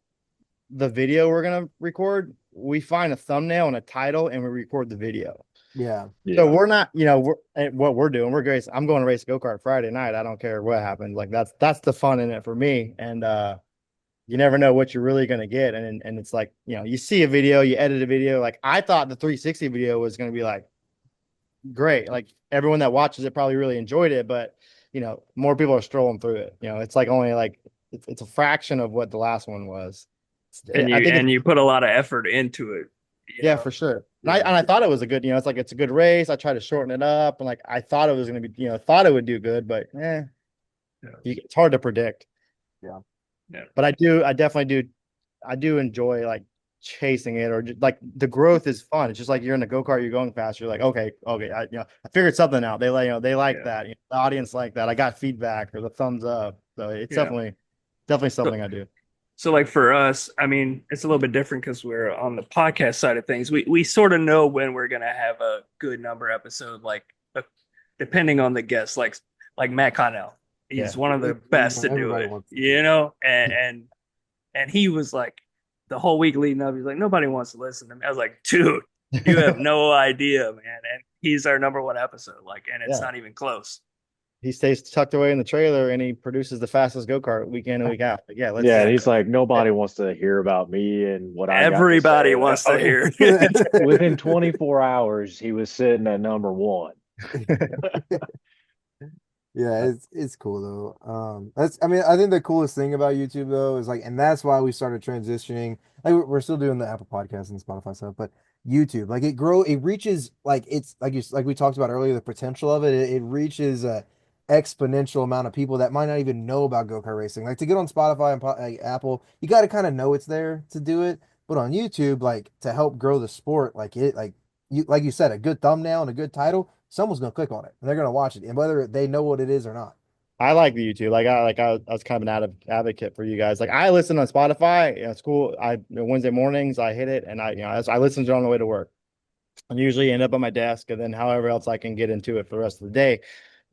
the video we're gonna record. We find a thumbnail and a title and we record the video. yeah, So we're not, what we're doing. We're great. I'm going to race go-kart Friday night. I don't care what happens. Like that's the fun in it for me. And you never know what you're really going to get. And it's like, you see a video, you edit a video. Like I thought the 360 video was going to be like great. Like everyone that watches it probably really enjoyed it, but more people are strolling through it. It's like only like it's a fraction of what the last one was. And I think you put a lot of effort into it. yeah, for sure. And Yeah. I thought it was a good, it's like it's a good race. I tried to shorten it up and like I thought it was going to be, thought it would do good, but it's hard to predict. yeah, Yeah. But I do enjoy like chasing it or just, like the growth is fun. It's just like you're in a go-kart, you're going fast. You're like, okay, I figured something out. They like that. The audience like that. I got feedback or the thumbs up. So it's definitely something I do. So like for us, I mean, it's a little bit different because we're on the podcast side of things. We sort of know when we're gonna have a good number episode, like depending on the guest, like Matt Connell. He's one of the best to do Everybody it, wants to do and he was like the whole week leading up, he's like, nobody wants to listen to me. I was like, dude, you have no idea, man. And he's our number one episode, like, and it's not even close. He stays tucked away in the trailer and he produces the fastest go-kart week in and week out. Like, Yeah, he's like, nobody wants to hear about me and what I got to Everybody say. wants to hear. Within 24 hours, he was sitting at number one. Yeah, it's cool though. I mean, I think the coolest thing about YouTube though is like, and that's why we started transitioning. Like we're still doing the Apple Podcast and Spotify stuff, but YouTube, like it reaches like it's like we talked about earlier, the potential of it reaches a exponential amount of people that might not even know about go-kart racing. Like to get on Spotify and like, Apple, you got to kind of know it's there to do it. But on YouTube, like to help grow the sport, like you said, a good thumbnail and a good title, someone's gonna click on it and they're gonna watch it, and whether they know what it is or not. I like the YouTube. I was kind of an advocate for you guys. Like I listen on Spotify. It's cool. Wednesday mornings I hit it and I listen to it on the way to work. I usually end up on my desk and then however else I can get into it for the rest of the day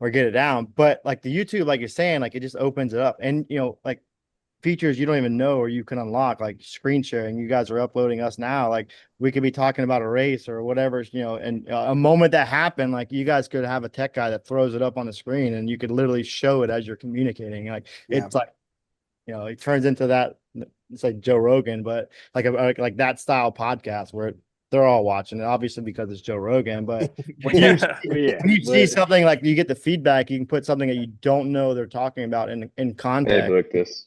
or get it down. But like the YouTube, like you're saying, like it just opens it up. And like features you don't even know or you can unlock like screen sharing. You guys are uploading us now. Like we could be talking about a race or whatever, and a moment that happened, like you guys could have a tech guy that throws it up on the screen and you could literally show it as you're communicating. Like Yeah. it's like, it turns into that, it's like Joe Rogan, but like that style podcast where they're all watching it, obviously because it's Joe Rogan. But when you, when you see something like you get the feedback, you can put something that you don't know they're talking about in Hey, context. book this.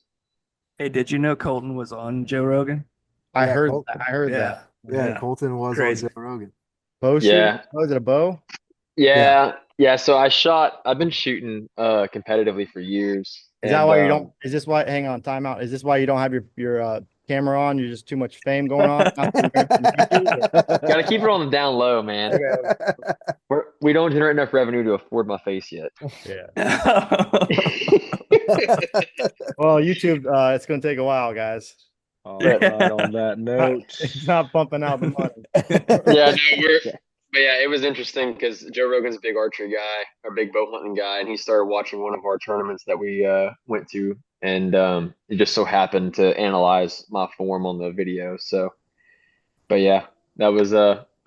Hey, did you know Colton was on Joe Rogan? I Yeah, heard Colton. I heard Yeah. that. Yeah, Colton was Crazy. on Joe Rogan. Bow shoot? Yeah. Oh, is it a bow? Yeah. So I've been shooting competitively for years. Is that why you don't? Is this why? Hang on, time out. Is this why you don't have your camera on? You're just too much fame going on. Gotta keep it on the down low, man. We don't generate enough revenue to afford my face yet. Yeah. Well, YouTube, it's gonna take a while, guys. All right, on that note, It's not pumping out the money. Yeah, no, but yeah, it was interesting because Joe Rogan's a big archery guy, a big bow hunting guy, and he started watching one of our tournaments that we went to, and it just so happened to analyze my form on the video. So, but yeah, that was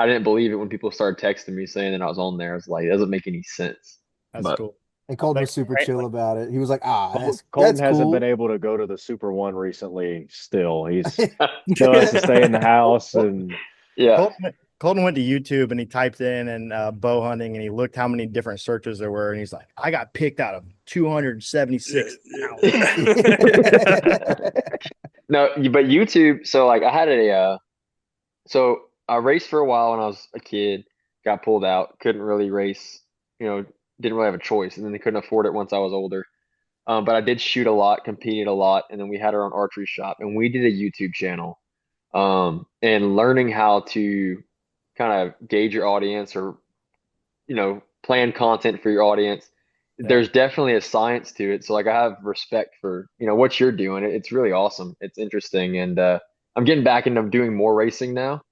I didn't believe it when people started texting me saying that I was on there. I was like, it doesn't make any sense. That's But cool. And Colton was super Right, chill like, about it. He was like, "Ah, Colton that's hasn't been cool." able to go to the Super One recently. Still, he's still has to stay in the house, and yeah. Colton went to YouTube and he typed in and bow hunting and he looked how many different searches there were and he's like, I got picked out of 276,000. No, but YouTube. So like I had so I raced for a while when I was a kid, got pulled out, couldn't really race, didn't really have a choice, and then they couldn't afford it once I was older. But I did shoot a lot, competed a lot, and then we had our own archery shop, and we did a YouTube channel. And learning how to kind of gauge your audience or, plan content for your audience. Yeah. There's definitely a science to it. So like I have respect for, what you're doing. It's really awesome. It's interesting. And I'm getting back into doing more racing now.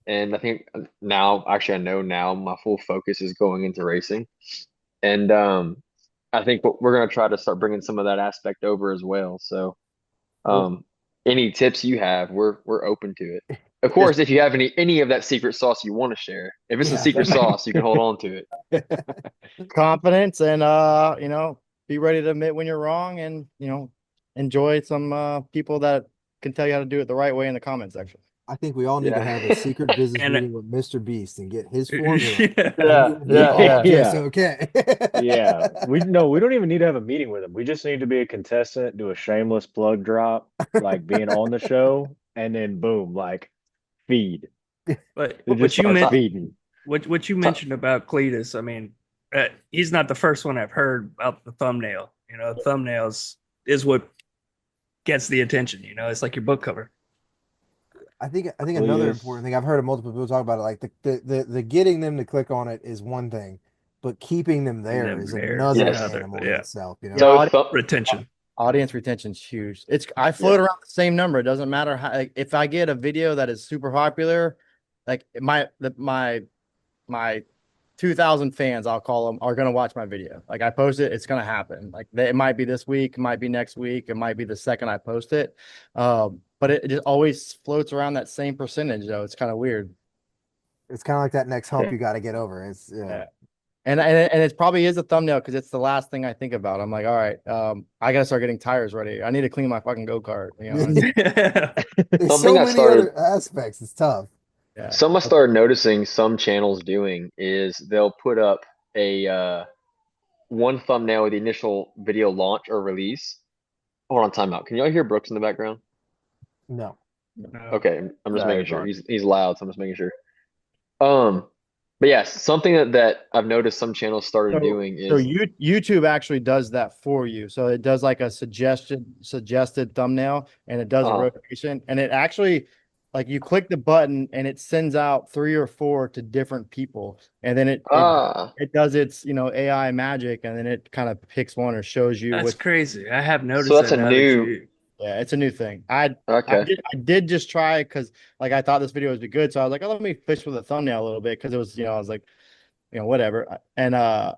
And I think now, actually, I know now my full focus is going into racing. And I think we're going to try to start bringing some of that aspect over as well. So Cool. any tips you have, we're open to it. Of course, if you have any of that secret sauce you want to share, if it's a Yeah. secret sauce, you can hold on to it. Confidence and be ready to admit when you're wrong and enjoy some people that can tell you how to do it the right way in the comment section. I think we all need to Yeah. have a secret business And meeting with Mr. Beast and get his formula. yeah. And Yeah, we will be yeah, all yeah. just Yeah. okay. Yeah, we don't even need to have a meeting with him. We just need to be a contestant, do a shameless plug drop, like being on the show, and then boom, like feed. But It just what you starts meant, feeding. what you mentioned about Cletus, I mean, he's not the first one I've heard about the thumbnail. Thumbnails is what gets the attention. It's like your book cover. I think another important thing I've heard of multiple people talk about it, like the getting them to click on it is one thing, but keeping them there is There, another Yes. animal in yeah, itself, you know? So retention. Audience retention's huge. I float around the same number. It doesn't matter how, like, if I get a video that is super popular, like my 2,000 fans, I'll call them, are gonna watch my video. Like I post it, it's gonna happen. Like it might be this week, it might be next week, it might be the second I post it. But it just always floats around that same percentage, though. It's kind of weird. It's kind of like that next hump Yeah. you got to get over. It's Yeah. And it probably is a thumbnail because it's the last thing I think about. I'm like, all right, I gotta start getting tires ready. I need to clean my fucking go-kart. There's something so I many started other aspects. It's tough. Yeah. Some I started noticing some channels doing is they'll put up a one thumbnail with the initial video launch or release. Hold on, timeout. Can y'all hear Brooks in the background? No. Okay, I'm just Yeah, making he's sure. fine. He's loud, so I'm just making sure. But yes, something that I've noticed some channels started doing So is YouTube actually does that for you. So it does like a suggested thumbnail and it does a uh rotation and it actually like you click the button and it sends out 3 or 4 to different people and then it does its AI magic and then it kind of picks one or shows you That's which. crazy. I have so noticed that's that a now that new you. Yeah, it's a new thing. I okay. did just try because like I thought this video would be good, so I was like, oh, let me fish with a thumbnail a little bit because it was I was like, whatever. And I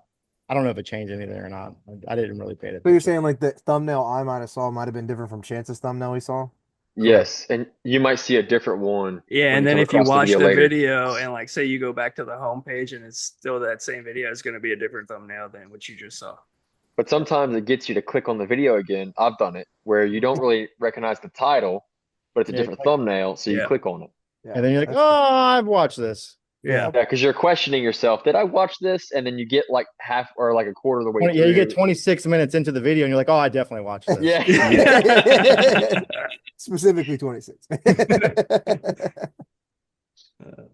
don't know if it changed anything or not. I didn't really pay So you're attention. saying like the thumbnail I might have saw might have been different from Chance's thumbnail he saw? Correct. Yes, and you might see a different one Yeah, when and you then come if you across the watch video the later. video and like say you go back to the homepage and it's still that same video, it's going to be a different thumbnail than what you just saw. But sometimes it gets you to click on the video again. I've done it where you don't really recognize the title, but it's a Yeah, different thumbnail, so you Yeah. click on it. Yeah. and then you're like, That's oh, cool. I've watched this. Yeah. Yeah, because you're questioning yourself. Did I watch this? And then you get like half or like a quarter of the way Yeah, you get through. 26 minutes into the video and you're like, oh, I definitely watched this. Yeah. Specifically 26.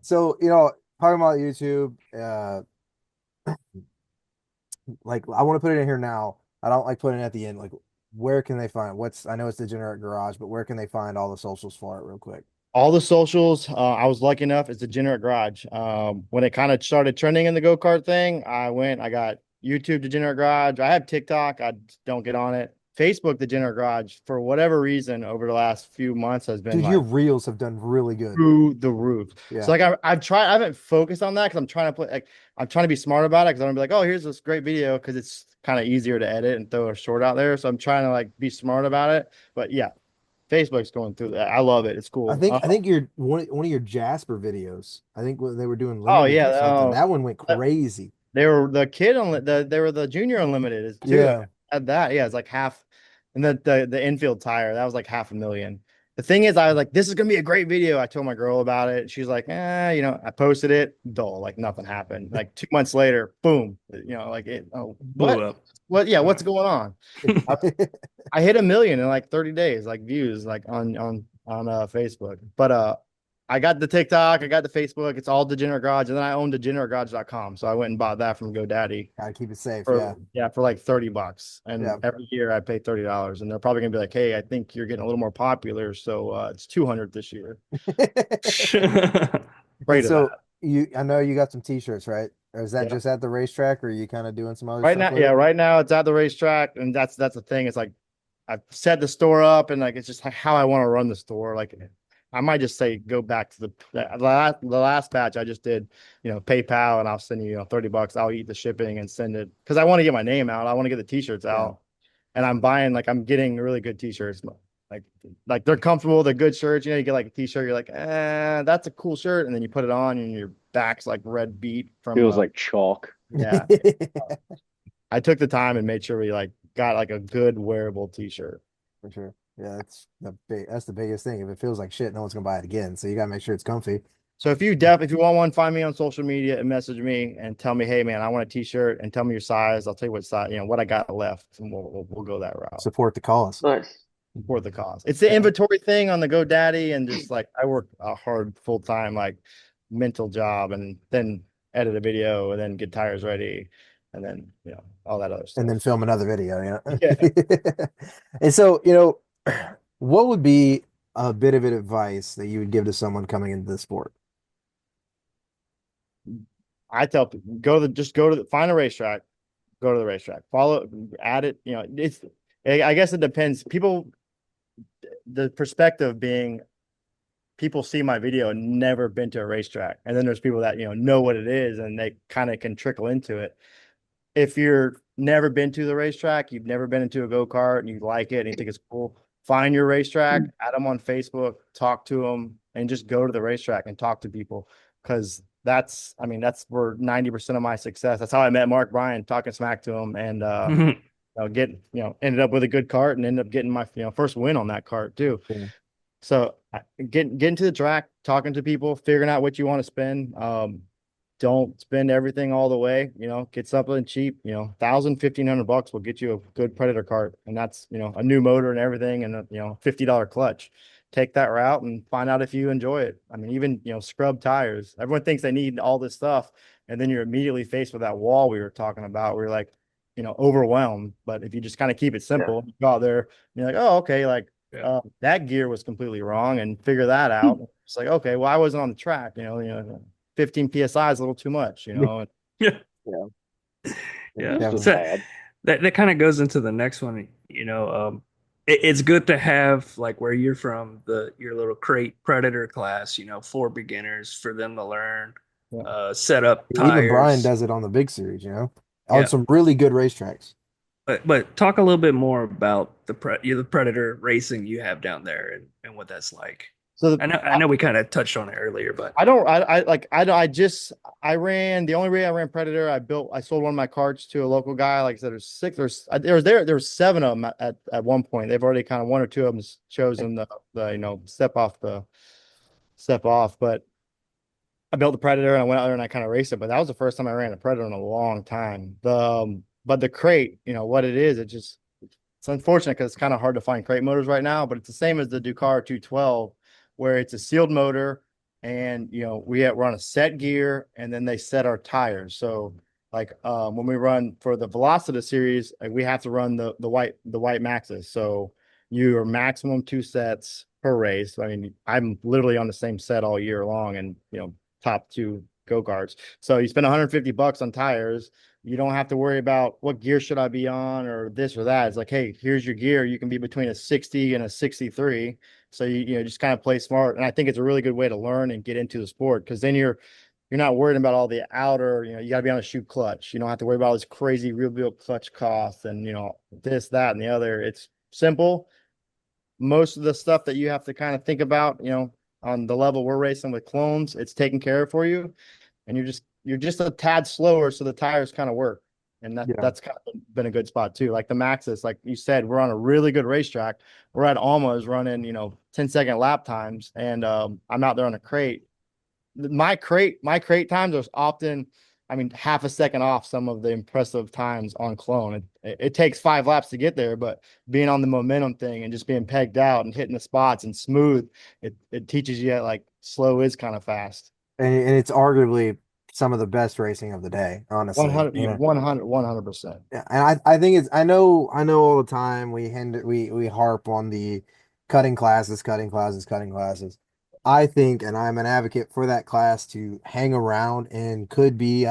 So, talking about YouTube, like I want to put it in here now. I don't like putting it at the end. Like, where can they find I know it's Degenerate Garage, but where can they find all the socials for it real quick? All the socials, I was lucky enough, it's Degenerate Garage. When it kind of started trending in the go-kart thing, I got YouTube Degenerate Garage. I have TikTok, I don't get on it. Facebook Degenerate Garage, for whatever reason, over the last few months has been Dude, your like reels have done really good. through the roof. Yeah. So like I haven't focused on that because I'm trying to be smart about it because I'm gonna be like, oh, here's this great video because it's kind of easier to edit and throw a short out there. So I'm trying to like be smart about it. But yeah, Facebook's going through that. I love it. It's cool. I think your one of your Jasper videos. I think when they were doing Oh limiteds yeah, or something. That one went uh, crazy. they were the kid on they were the junior unlimited is too. Yeah. Had that. Yeah, it's like half, and the infield tire that was like 500,000. The thing is, I was like, this is gonna be a great video. I told my girl about it. She's like, I posted it, dull, like nothing happened. Like 2 months later, boom, like it. Oh, Blew up. what? Yeah, what's going on? I hit 1 million in like 30 days, like views, like on Facebook. But I got the TikTok, I got the Facebook. It's all Degenerate Garage, and then I own degenerategarage.com. So I went and bought that from GoDaddy Gotta keep it safe. for Yeah. for like $30. Yeah. And every year I pay $30, and they're probably gonna be like, hey, I think you're getting a little more popular, so it's 200 this year. And Afraid of so that. I know you got some t-shirts, right? Or is that Yeah. just at the racetrack, or are you kind of doing some other Right stuff now, with yeah, it? right now it's at the racetrack, and that's the thing. It's like I've set the store up, and like it's just how I want to run the store. Like I might just say go back to the last batch I just did, PayPal, and I'll send you, $30. I'll eat the shipping and send it because I want to get my name out. I want to get the t-shirts Yeah. out, and I'm getting really good t-shirts. Like they're comfortable, they're good shirts. You get like a t-shirt, you're like, that's a cool shirt, and then you put it on, and your back's like red beat from Feels like chalk. yeah. I took the time and made sure we like got like a good wearable t-shirt. For sure. Yeah, that's the biggest thing. If it feels like shit, no one's gonna buy it again. So you gotta make sure it's comfy. So if you want one, find me on social media and message me and tell me, hey man, I want a t-shirt, and tell me your size. I'll tell you what size, what I got left, and we'll go that route. Support the cause. Nice. Support the cause. It's the inventory thing on the GoDaddy, and just like I work a hard full time like mental job, and then edit a video, and then get tires ready, and then all that other And then stuff. film another video, Yeah. And so, what would be a bit of advice that you would give to someone coming into the sport? I tell people just go to find a racetrack, go to the racetrack, follow, add it. I guess it depends. The perspective being people see my video and never been to a racetrack. And then there's people that, know what it is, and they kind of can trickle into it. If you're never been to the racetrack, you've never been into a go-kart and you like it and you think it's cool, find your racetrack, add them on Facebook, talk to them, and just go to the racetrack and talk to people. Cause that's where 90% of my success. That's how I met Mark Bryan, talking smack to him, and ended up with a good cart and ended up getting my first win on that cart too. Yeah. So getting to the track, talking to people, figuring out what you want to spend. Don't spend everything all the way, get something cheap, 1,000, 1,500 bucks will get you a good Predator cart. And that's, a new motor and everything, and a, $50 clutch. Take that route and find out if you enjoy it. I mean, even, scrub tires. Everyone thinks they need all this stuff. And then you're immediately faced with that wall we were talking about. We're like, overwhelmed. But if you just kind of keep it simple, you go out there and you're like, oh, okay, like that gear was completely wrong, and figure that out. It's like, okay, well, I wasn't on the track, 15 psi is a little too much, Yeah. Yeah. Yeah. Definitely. So that kind of goes into the next one. It's good to have, like, where you're from, your little crate Predator class, for beginners, for them to learn, set up Even Brian tires. does it on the big series, on Yeah. some really good racetracks. But talk a little bit more about the Predator racing you have down there, and what that's like. So I know we kind of touched on it earlier, but I don't, I ran, the only way I ran Predator, I sold one of my carts to a local guy. Like I said, there's six, there was seven of them at one point. They've already kind of, one or two of them chosen the step off, but I built the Predator and I went out there and I kind of raced it. But that was the first time I ran a Predator in a long time. But the crate, what it is, it's unfortunate because it's kind of hard to find crate motors right now, but it's the same as the Dakar 212, where it's a sealed motor, and we're on a set gear, and then they set our tires. So like when we run for the Velocita series, we have to run the white maxes. So you are maximum 2 sets per race. I mean, I'm literally on the same set all year long, and top two go-karts. So you spend 150 bucks on tires. You don't have to worry about what gear should I be on or this or that. It's like, hey, here's your gear. You can be between a 60 and a 63. So you just kind of play smart. And I think it's a really good way to learn and get into the sport, because then you're not worried about all the outer, you got to be on a shoe clutch. You don't have to worry about all this crazy real clutch costs and this, that, and the other. It's simple. most of the stuff that you have to kind of think about, on the level we're racing with clones, it's taken care of for you, and you're just a tad slower, so the tires kind of work, and Yeah. that's kind of been a good spot too. Like the Maxis, like you said, we're on a really good racetrack. We're at Alma's running, 10-second lap times, and I'm out there on a crate. My crate times are often, I mean, half a second off some of the impressive times on clone. It takes 5 laps to get there, but being on the momentum thing and just being pegged out and hitting the spots and smooth, it teaches you that like slow is kind of fast. And it's arguably some of the best racing of the day, honestly. 100, 100, 100%. Yeah, and I think it's I know all the time we harp on the cutting classes, cutting classes, cutting classes. I think, and I'm an advocate for that class to hang around and could be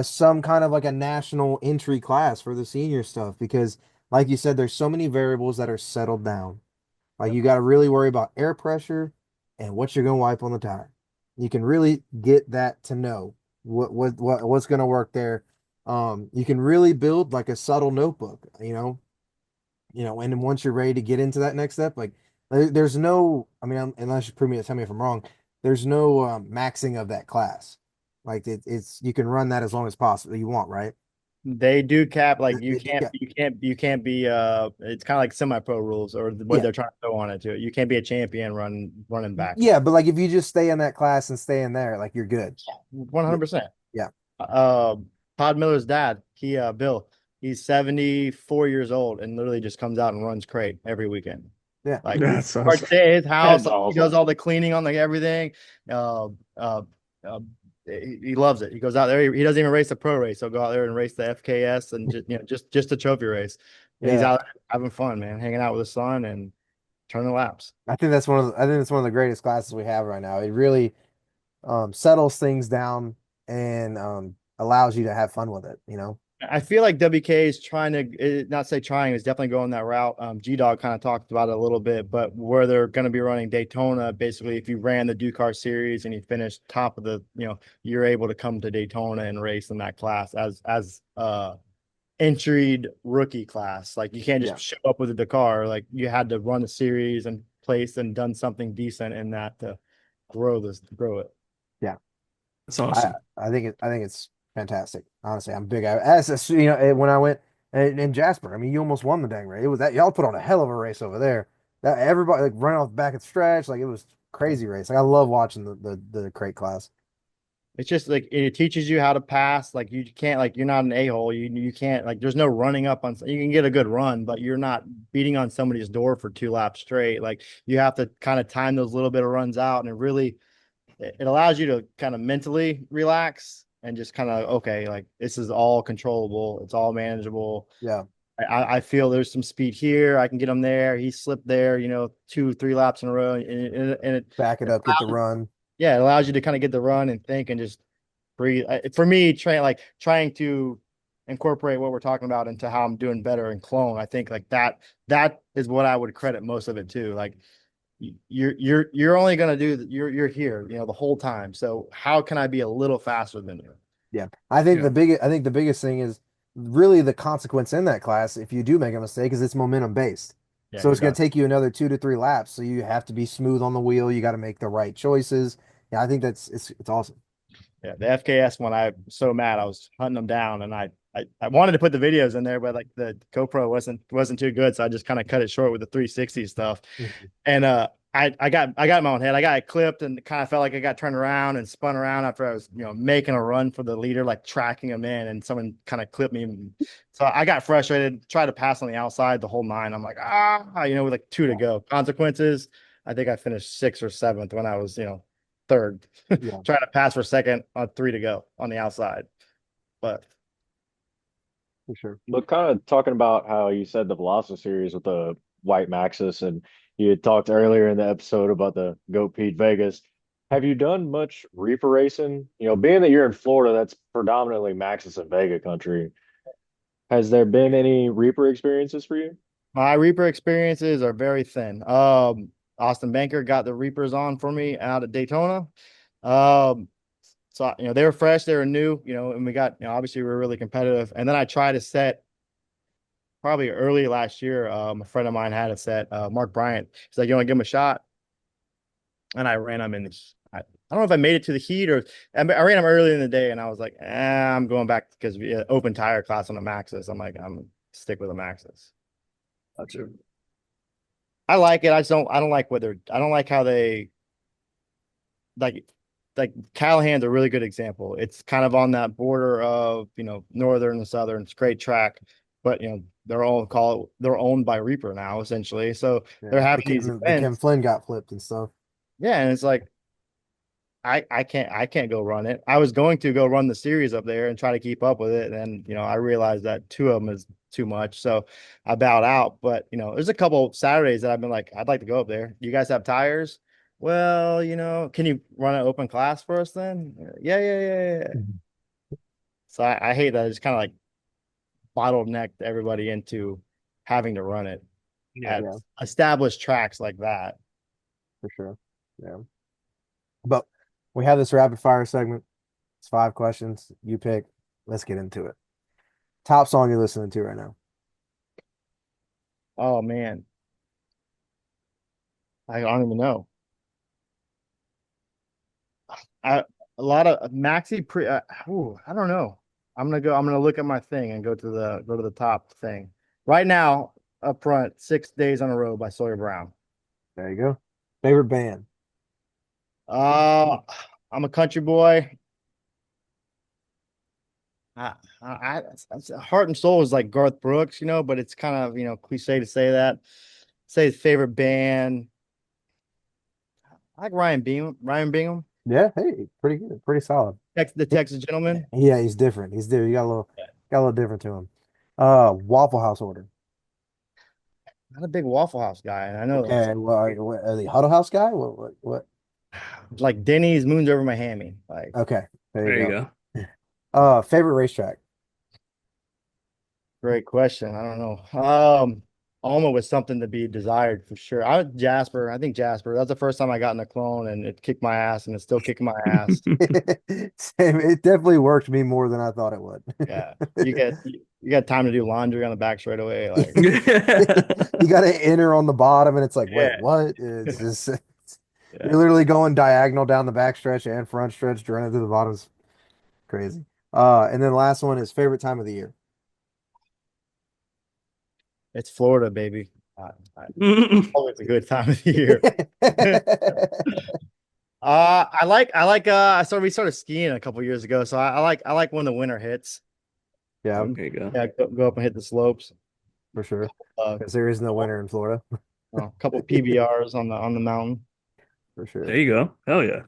some kind of like a national entry class for the senior stuff because, like you said, there's so many variables that are settled down. Like you got to really worry about air pressure and what you're going to wipe on the tire. You can really get that to know what's going to work there. You can really build like a subtle notebook, and then once you're ready to get into that next step, like there's no, I mean, unless you tell me if I'm wrong, there's no maxing of that class. Like it's you can run that as long as possible you want, right? They do cap, like you They do can't cap. be it's kind of like semi-pro rules or what Yeah, they're trying to throw on it to it. You can't be a champion running back. yeah, but like if you just stay in that class and stay in there, like you're good. Yeah, 100%. yeah, Uh, Todd Miller's dad, Bill, he's 74 years old and literally just comes out and runs crate every weekend. yeah. Like That's or awesome. stay at his house, That's like, he does awesome. all the cleaning on like everything. Uh, uh, uh, he loves it. He goes out there. He doesn't even race a pro race. He'll go out there and race the FKS and just a trophy race. And he's Yeah. out there having fun, man, hanging out with his son and turning laps. I think it's one of the greatest classes we have right now. It really settles things down and allows you to have fun with it. I feel like WK is trying to not say trying, is definitely going that route. G Dog kind of talked about it a little bit, but where they're going to be running Daytona, basically, if you ran the Dakar series and you finished top of you're able to come to Daytona and race in that class as enteried rookie class. Like you can't Yeah. just show up with a Dakar. Like you had to run a series and place and done something decent in that to grow it. Yeah. That's awesome. I think it's fantastic. Honestly, I'm big. When I went in Jasper, I mean, you almost won the dang race. It was that y'all put on a hell of a race over there. That everybody like running off the back of the stretch, like it was crazy race. Like I love watching the crate class. It's just like it teaches you how to pass. Like you can't, like you're not an a-hole. You can't, like there's no running up on. You can get a good run, but you're not beating on somebody's door for 2 laps straight. Like you have to kind of time those little bit of runs out, and it allows you to kind of mentally relax and just kind of, okay, like this is all controllable. It's all manageable. Yeah, I feel there's some speed here. I can get him there. He slipped there, 2, 3 laps in a row, and back it it up, get the run. yeah, it allows you to kind of get the run and think and just breathe. For me, trying to incorporate what we're talking about into how I'm doing better in clone. I think like that is what I would credit most of it to. Like you're only gonna do you're here, the whole time. So how can I be a little faster than you? Yeah, Yeah. I think the biggest thing is really the consequence in that class if you do make a mistake is it's momentum based. Yeah, So you're it's going done. to take you another 2 to 3 laps. So you have to be smooth on the wheel. You got to make the right choices. Yeah, I think it's awesome. Yeah, the FKS one, I'm so mad. I was hunting them down, and I wanted to put the videos in there, but like the GoPro wasn't too good, so I just kind of cut it short with the 360 stuff. Mhm. And I got in my own head. I got it clipped and kind of felt like I got turned around and spun around after I was making a run for the leader, like tracking him in, and someone kind of clipped me. So I got frustrated, tried to pass on the outside the whole nine. I'm like, with like 2 to go. Consequences. I think I finished sixth or seventh when I was third, Yeah, trying to pass for second on 3 to go on the outside. But for sure. But kind of talking about how you said the Velocity series with the White Maxis, and you had talked earlier in the episode about the Goat Pete Vegas. Have you done much reefer racing? Being that you're in Florida, that's predominantly Maxis and Vega country. Has there been any reaper experiences for you? my Reaper experiences are very thin. Austin Banker got the Reapers on for me out at Daytona. Um, so they were fresh, they were new, and we got obviously we were really competitive. And then I try to set probably early last year. A friend of mine had a set, Mark Bryant. He's like, "You want to give him a shot?" And I ran him in this. I don't know if I made it to the heat or I ran him early in the day, and I was like, I'm going back because we open tire class on the Maxis. I'm like, I'm stick with the Maxis. Gotcha. I like it. I don't like I don't like how they like Callahan's a really good example. It's kind of on that border of, northern and southern. It's a great track, but they're owned by Reaper now essentially. So they're Yeah. having these The Kim events. Flynn got flipped and stuff. Yeah, and it's like I can't go run it. I was going to go run the series up there and try to keep up with it. And I realized that two of them is too much. So I bowed out. But there's a couple Saturdays that I've been like, I'd like to go up there. You guys have tires? Well, can you run an open class for us then? Yeah, yeah, yeah, yeah. Mhm. So I hate that. It's kind of like bottlenecked everybody into having to run it Yeah. at Yeah, established tracks like that. for sure. Yeah. But we have this rapid fire segment. It's 5 questions. You pick. Let's get into it. Top song you're listening to right now. Oh man, I don't even know. I a lot of maxi pre. I don't know. I'm gonna look at my thing and go to the top thing. Right now, up front, 6 days on a row by Sawyer Brown. There you go. Favorite band. Uh, I'm a country boy. Heart and soul is like Garth Brooks, but it's kind of cliche to say that. Say his favorite band. I like Ryan Bingham. Ryan Bingham, Yeah, hey, pretty good, pretty solid. The Texas Gentleman. Yeah, he's different. He's different. You got a little different to him. Waffle House order. Not a big Waffle House guy, and I know that's Okay, well, are the Huddle House guy? What? like Denny's moons over my hammy. Like Okay, there you There you go. go. Favorite racetrack. great question. I don't know. Alma was something to be desired for sure. Jasper. I think Jasper. That's the first time I got in a clone, and it kicked my ass, and it's still kicking my ass. Same. It definitely worked me more than I thought it would. Yeah, you got time to do laundry on the back straight away. Like, You got to enter on the bottom, and it's like, wait, yeah, what? It's just yeah. you're literally going diagonal down the back stretch and front stretch, running through the bottoms. Crazy. And then last one is favorite time of the year. It's Florida, baby. I, always a good time of the year. We started skiing a couple years ago, so I like when the winter hits. Yeah, There you go. Yeah, go up and hit the slopes. for sure. Uh, Because there is no winter in Florida, a couple PBRs on the mountain. for sure. There you go. Hell yeah.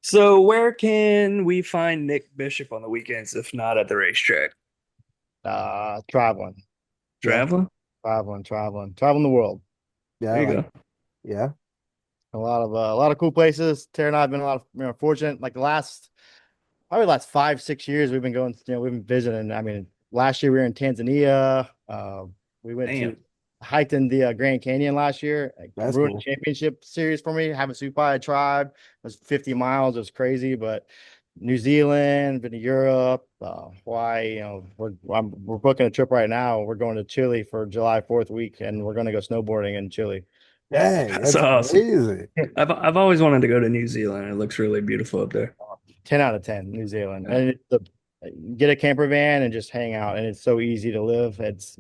So where can we find Nick Bishop on the weekends if not at the racetrack? Traveling, Yeah, Traveling? traveling the world. yeah, There you like go. yeah, A lot of cool places. Tara and I have been a lot of fortunate. Like probably the last 5 6 years we've been going. We've been visiting. I mean, last year we were in Tanzania. We went to Damn. hiked in the Grand Canyon last year. Like, that's ruined cool. the championship series for me. Haven't super by a tribe. It was 50 miles. It was crazy, but New Zealand, been to Europe, Hawaii. We're booking a trip right now. We're going to Chile for July 4th week, and we're going to go snowboarding in Chile. Dang, That's that's awesome. crazy. I've always wanted to go to New Zealand. It looks really beautiful up there. 10 out of 10, New Zealand. Yeah. And get a camper van and just hang out. And it's so easy to live. It's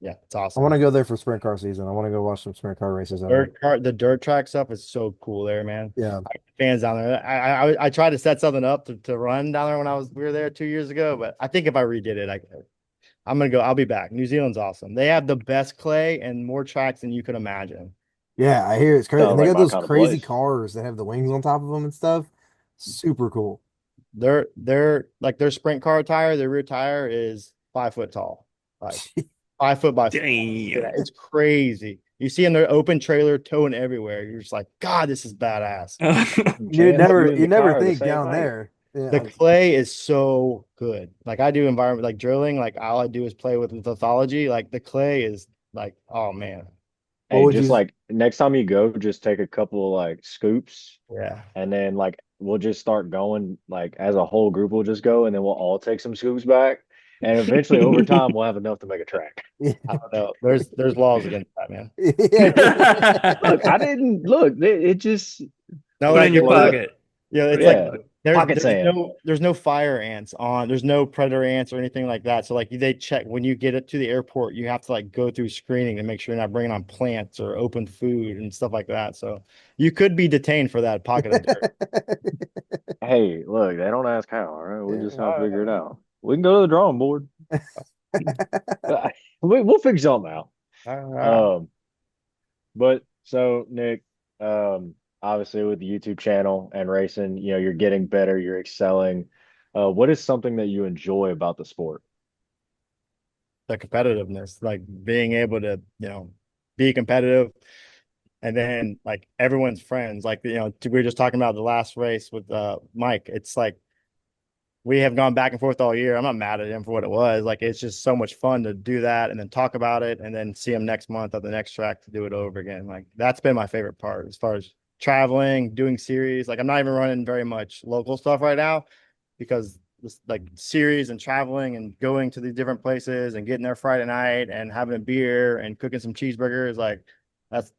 I awesome. want to go there for sprint car season. I want to go watch some sprint car races out there. The dirt track stuff is so cool there, man. Yeah, Fans down there. I tried to set something up to run down there when we were there 2 years ago, but I think if I redid it, I'm gonna go. I'll be back. New Zealand's awesome. They have the best clay and more tracks than you could imagine. yeah, I hear it's crazy. And Sounds they like got my those kind of crazy place. cars that have the wings on top of them and stuff. Super cool. They're like their sprint car tire, their rear tire is 5 foot tall. Like 5 foot by Damn. yeah, it's crazy. You see in their open trailer towing everywhere. You're just like, God, this is badass. You and You the never car are the think same down thing. there. Yeah, The clay is so good. Like I do environment like drilling, like all I do is play with lithology. Like the clay is like, oh man. what Hey, would just you? like next time you go, just take a couple like scoops, Yeah. and then like we'll just start going like as a whole group. We'll just go, and then we'll all take some scoops back, And eventually, over time, we'll have enough to make a track. Yeah. I don't know. There's laws against that, man. Look, I didn't look. It just No, Put it like in your flirt. pocket. yeah, Put it's it in your like Yeah, pocket. pocket sand. there's no fire ants on. There's no predator ants or anything like that. So like they check when you get it to the airport, you have to like go through screening to make sure you're not bringing on plants or open food and stuff like that. So you could be detained for that pocket of dirt. Hey, look, they don't ask how. All right, we'll just Yeah. have to figure it out. We can go to the drawing board. We'll figure something out. Uh, Um, but so Nick, obviously with the YouTube channel and racing, you're getting better, you're excelling. What is something that you enjoy about the sport? the competitiveness, like being able to, be competitive and then like everyone's friends. Like, we were just talking about the last race with Mike. It's like we have gone back and forth all year. I'm not mad at him for what it was. Like it's just so much fun to do that and then talk about it and then see him next month at the next track to do it over again. Like that's been my favorite part as far as traveling, doing series. Like I'm not even running very much local stuff right now because this like series and traveling and going to these different places and getting there Friday night and having a beer and cooking some cheeseburgers. Like that's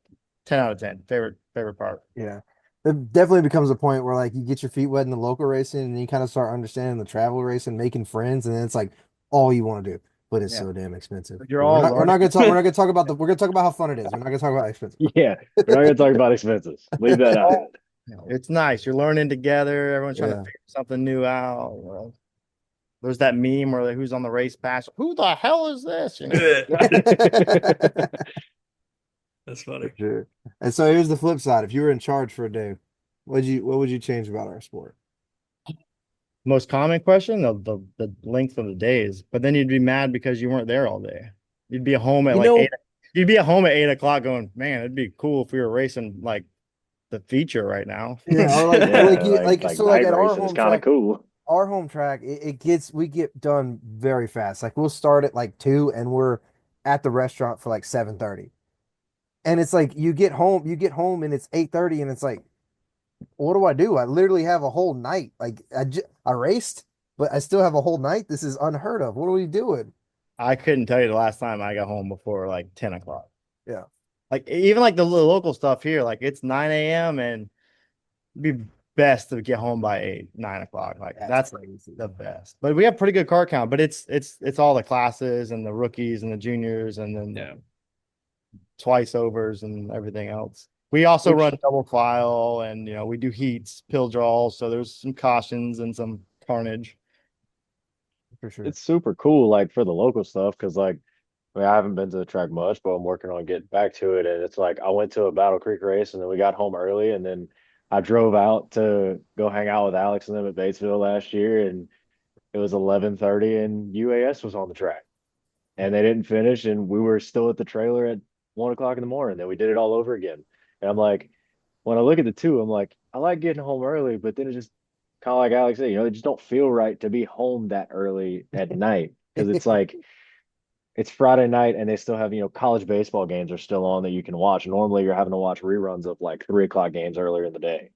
10 out of 10. Favorite part. Yeah. It definitely becomes a point where like you get your feet wet in the local racing and you kind of start understanding the travel racing, making friends, and then it's like all you want to do. But it's Yeah. so damn expensive. You're But all we're not learning. gonna talk we're not gonna talk about we're gonna talk about how fun it is. We're not gonna talk about expensive. Yeah, we're not gonna talk about expenses. Leave that out. It's nice. You're learning together. Everyone's trying to Yeah. figure something new out. There's that meme where who's on the race pass? Who the hell is this? That's For funny. sure. And so here's the flip side. If you were in charge for a day, what would you change about our sport? Most common question, the length of the days. But then you'd be mad because you weren't there all day. You'd be home at You like know, eight. You'd be at home at 8 o'clock going, man, it'd be cool if we were racing like the feature right now. yeah, or like Yeah, you like so like night at racing is kind of cool. our home track, we get done very fast. Like we'll start at like 2 and we're at the restaurant for like 7:30. And it's like you get home and it's 8:30 and it's like, what do I do? I literally have a whole night. Like I raced, but I still have a whole night. This is unheard of. What are we doing? I couldn't tell you the last time I got home before like 10 o'clock. Yeah. Like even like the local stuff here, like it's 9 a.m. and it'd be best to get home by 8, 9 o'clock. Like that's like crazy. the best. But we have pretty good car count, but it's all the classes and the rookies and the juniors and then Yeah. twice overs and everything else. We also Which run double file and we do heats, pill draws, so there's some cautions and some carnage. For sure. it's super cool, like for the local stuff, because like I haven't been to the track much, but I'm working on getting back to it. And it's like I went to a Battle Creek race and then we got home early and then I drove out to go hang out with Alex and them at Batesville last year and it was 11:30 and UAS was on the track and they didn't finish and we were still at the trailer at 1 o'clock in the morning. Then we did it all over again. And I'm like, when I look at the two, I'm like, I like getting home early, but then it just kind of like Alex said, it just don't feel right to be home that early at night because it's like it's Friday night and they still have, college baseball games are still on that you can watch. Normally you're having to watch reruns of like 3 o'clock games earlier in the day.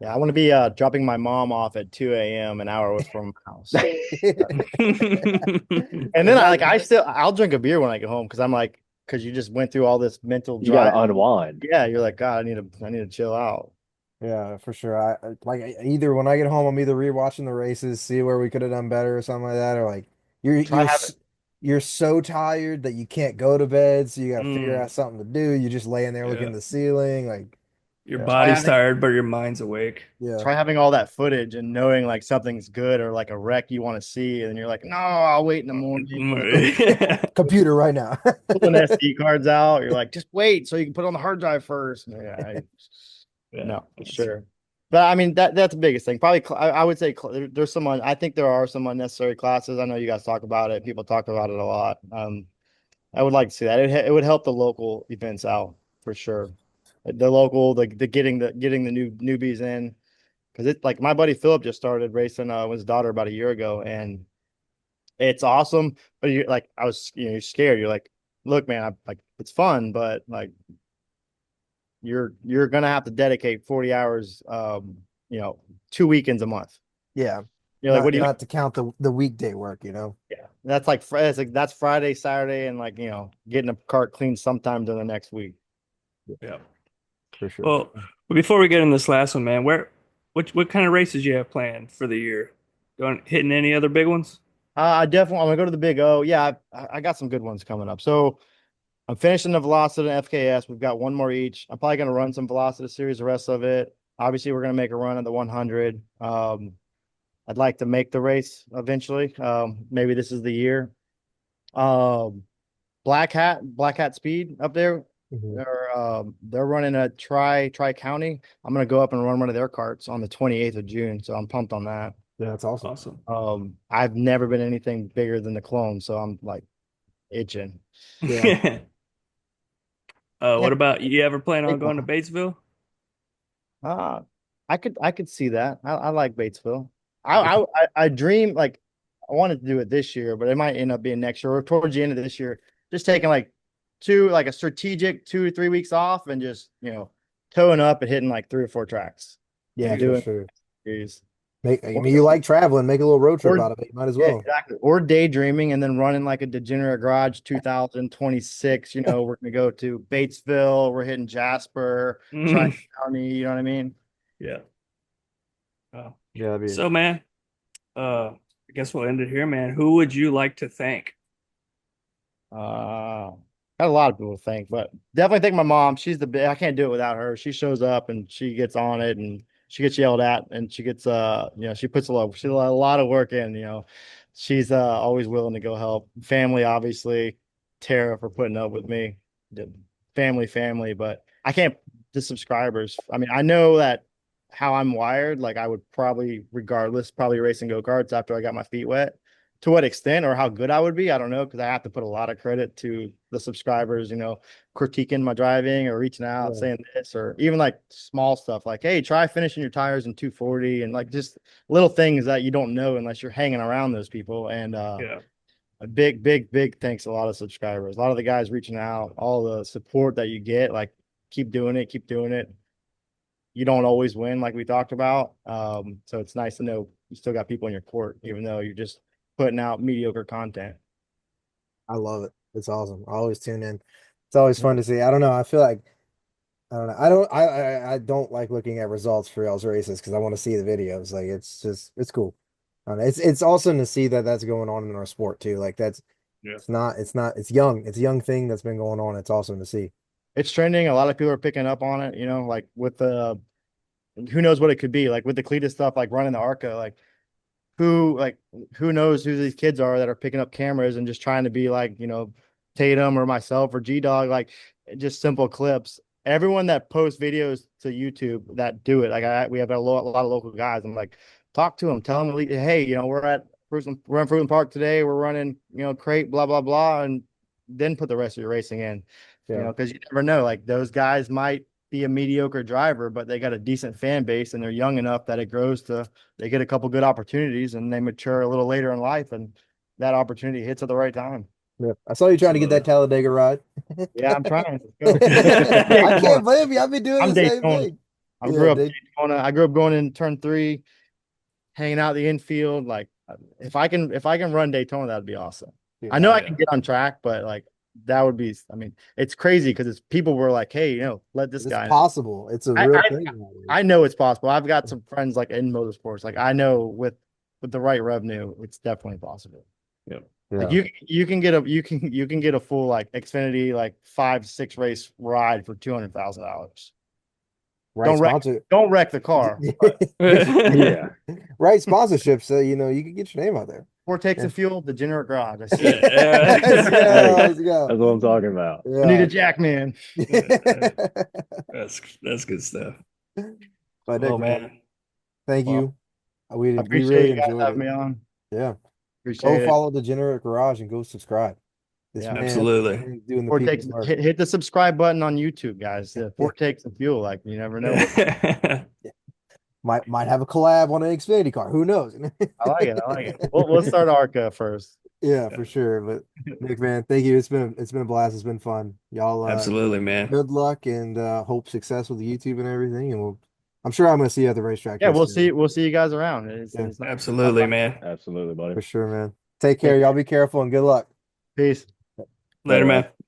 Yeah, I want to be dropping my mom off at 2 a.m. an hour from my house. And then I'll drink a beer when I get home because I'm like, because you just went through all this mental You got drive. to unwind. Yeah, you're like, God, I need to chill out. Yeah, for sure. Either when I get home, I'm either rewatching the races, see where we could have done better or something like that, or like you're Try you're having you're so tired that you can't go to bed, so you got to figure Mm, out something to do. You're just laying there looking yeah. at the ceiling, like Your yeah, try body's having tired, but your mind's awake. yeah, try having all that footage and knowing like something's good or like a wreck you want to see, and you're like, no, I'll wait in the morning. computer right now. Pulling SD cards out, you're like, just wait so you can put it on the hard drive first. Yeah, Yeah. no, for sure. But I mean that's the biggest thing. Probably, I would say there's some. I think there are some unnecessary classes. I know you guys talk about it. People talk about it a lot. I would like to see that. It would help the local events out for sure. The local, the getting the newbies in because it's like my buddy Philip just started racing with his daughter about a year ago, and it's awesome. But you're like, I was, you're scared. You're like, look, man, like it's fun, but like you're gonna have to dedicate 40 hours, 2 weekends a month. Yeah, You're like, what do you? not to count the weekday work. Yeah, That's Friday, Saturday, and like, getting a cart cleaned sometime during the next week. Yeah. For sure. Well, before we get in this last one, man, what kind of races you have planned for the year? Hitting any other big ones? I'm gonna go to the Big O. Yeah, I got some good ones coming up. So I'm finishing the Velocity and FKS. We've got one more each. I'm probably gonna run some Velocity series the rest of it. Obviously, we're gonna make a run at the 100. I'd like to make the race eventually. Maybe this is the year. Um, Black Hat Speed up there. Mhm. They're running a tri county. I'm gonna go up and run one of their carts on the 28th of June. So I'm pumped on that. Yeah, that's awesome. Awesome. I've never been anything bigger than the clone, so I'm like itching. Yeah. Yeah, What about you ever plan on big going to one. Batesville? Uh, I could see that. I like Batesville. Yeah. I dream like I wanted to do it this year, but it might end up being next year or towards the end of this year. Just taking like a strategic 2 to 3 weeks off and just towing up and hitting like 3 or 4 tracks Yeah, and for doing sure. series. I mean, you like traveling, make a little road trip Or out of it. You might as Yeah, well. exactly. Or daydreaming and then running like a Degenerate Garage 2026. We're gonna go to Batesville, we're hitting Jasper, Tri Mhm. County, you know what I mean? Yeah. Oh. Yeah, that'd be So, man, I guess we'll end it here, man. Who would you like to thank? Uh Got a lot of people to thank, but definitely thank my mom. She's the big. I can't do it without her. She shows up and she gets on it and she gets yelled at and she gets she puts a lot of work in, She's always willing to go help. Family, obviously, Tara for putting up with me. The family, but I can't the subscribers. I mean, I know that how I'm wired, like I would probably, regardless, probably racing go-karts after I got my feet wet. To what extent or how good I would be, I don't know, because I have to put a lot of credit to the subscribers, critiquing my driving or reaching out, yeah. saying this, or even like small stuff like, hey, try finishing your tires in 240 and like just little things that you don't know unless you're hanging around those people. And Yeah. a big thanks to a lot of subscribers, a lot of the guys reaching out, all the support that you get, like keep doing it, keep doing it. You don't always win, like we talked about. So it's nice to know you still got people in your court, even though you're just putting out mediocre content. I love it. It's awesome. I always tune in. It's always fun to see. I don't know. I feel like I don't know. I don't like looking at results for y'all's races because I want to see the videos. Like it's cool. I don't know. It's awesome to see that that's going on in our sport too. Like Yeah. it's young. It's a young thing that's been going on. It's awesome to see. It's trending. A lot of people are picking up on it, like with the who knows what it could be, like with the Cletus stuff, like running the ARCA, like who knows who these kids are that are picking up cameras and just trying to be like, Tatum or myself or G Dog, like just simple clips. Everyone that posts videos to YouTube that do it, like we have a lot of local guys. I'm like, talk to them, tell them, hey, we're in Fruitland Park today. We're running, crate, blah blah blah, and then put the rest of your racing in, Yeah. because you never know. Like those guys might be a mediocre driver, but they got a decent fan base and they're young enough that it grows to they get a couple good opportunities and they mature a little later in life and that opportunity hits at the right time. Yeah. I saw you trying to get that Absolutely. Talladega ride. Yeah, I'm trying. Let's go. I can't blame you. I've been doing I'm the same Daytona. thing. I Yeah, grew up Daytona. I grew up going in turn 3, hanging out the infield. Like if I can run Daytona, that'd be awesome. dude, I know I Yeah. can get on track, but like that would be. I mean, it's crazy because it's people were like, hey, let this it's guy. possible. It's a I, real I thing. I know it's possible. I've got some friends like in motorsports. Like I know with the right revenue, it's definitely possible. Yeah. Like Yeah. you can get a full like Xfinity like 5-6 race ride for $200,000. Right sponsor. Don't wreck the car. But Yeah. Right sponsorship. So you can get your name out there. before takes Yeah. the fuel, Degenerate Garage. I see it. Let's Hey, go. Let's go. that's what I'm talking about. I need a Yeah. jack man. That's good stuff. But Oh Nick, man, man. thank Well, you. I We appreciate really you guys enjoyed having it. me on. Yeah. Go Appreciate it. follow Degenerate Garage and go subscribe. This Yeah. man Absolutely. is doing the Ford people's takes work. hit the subscribe button on YouTube, guys. Yeah. Ford takes the fuel. Like you never know. Might have a collab on an Xfinity car. Who knows? I like it. I like it. We'll start ARCA first. Yeah, for sure. But Nick, man, thank you. It's been a blast. It's been fun. Y'all Absolutely, man. good luck and hope success with the YouTube and everything. And I'm sure I'm gonna see you at the racetrack Yeah, here soon. we'll see you guys around. Yeah, It's nice. Absolutely, man. Absolutely, buddy. for sure, man. Take care. Y'all be careful and good luck. Peace. Later, man.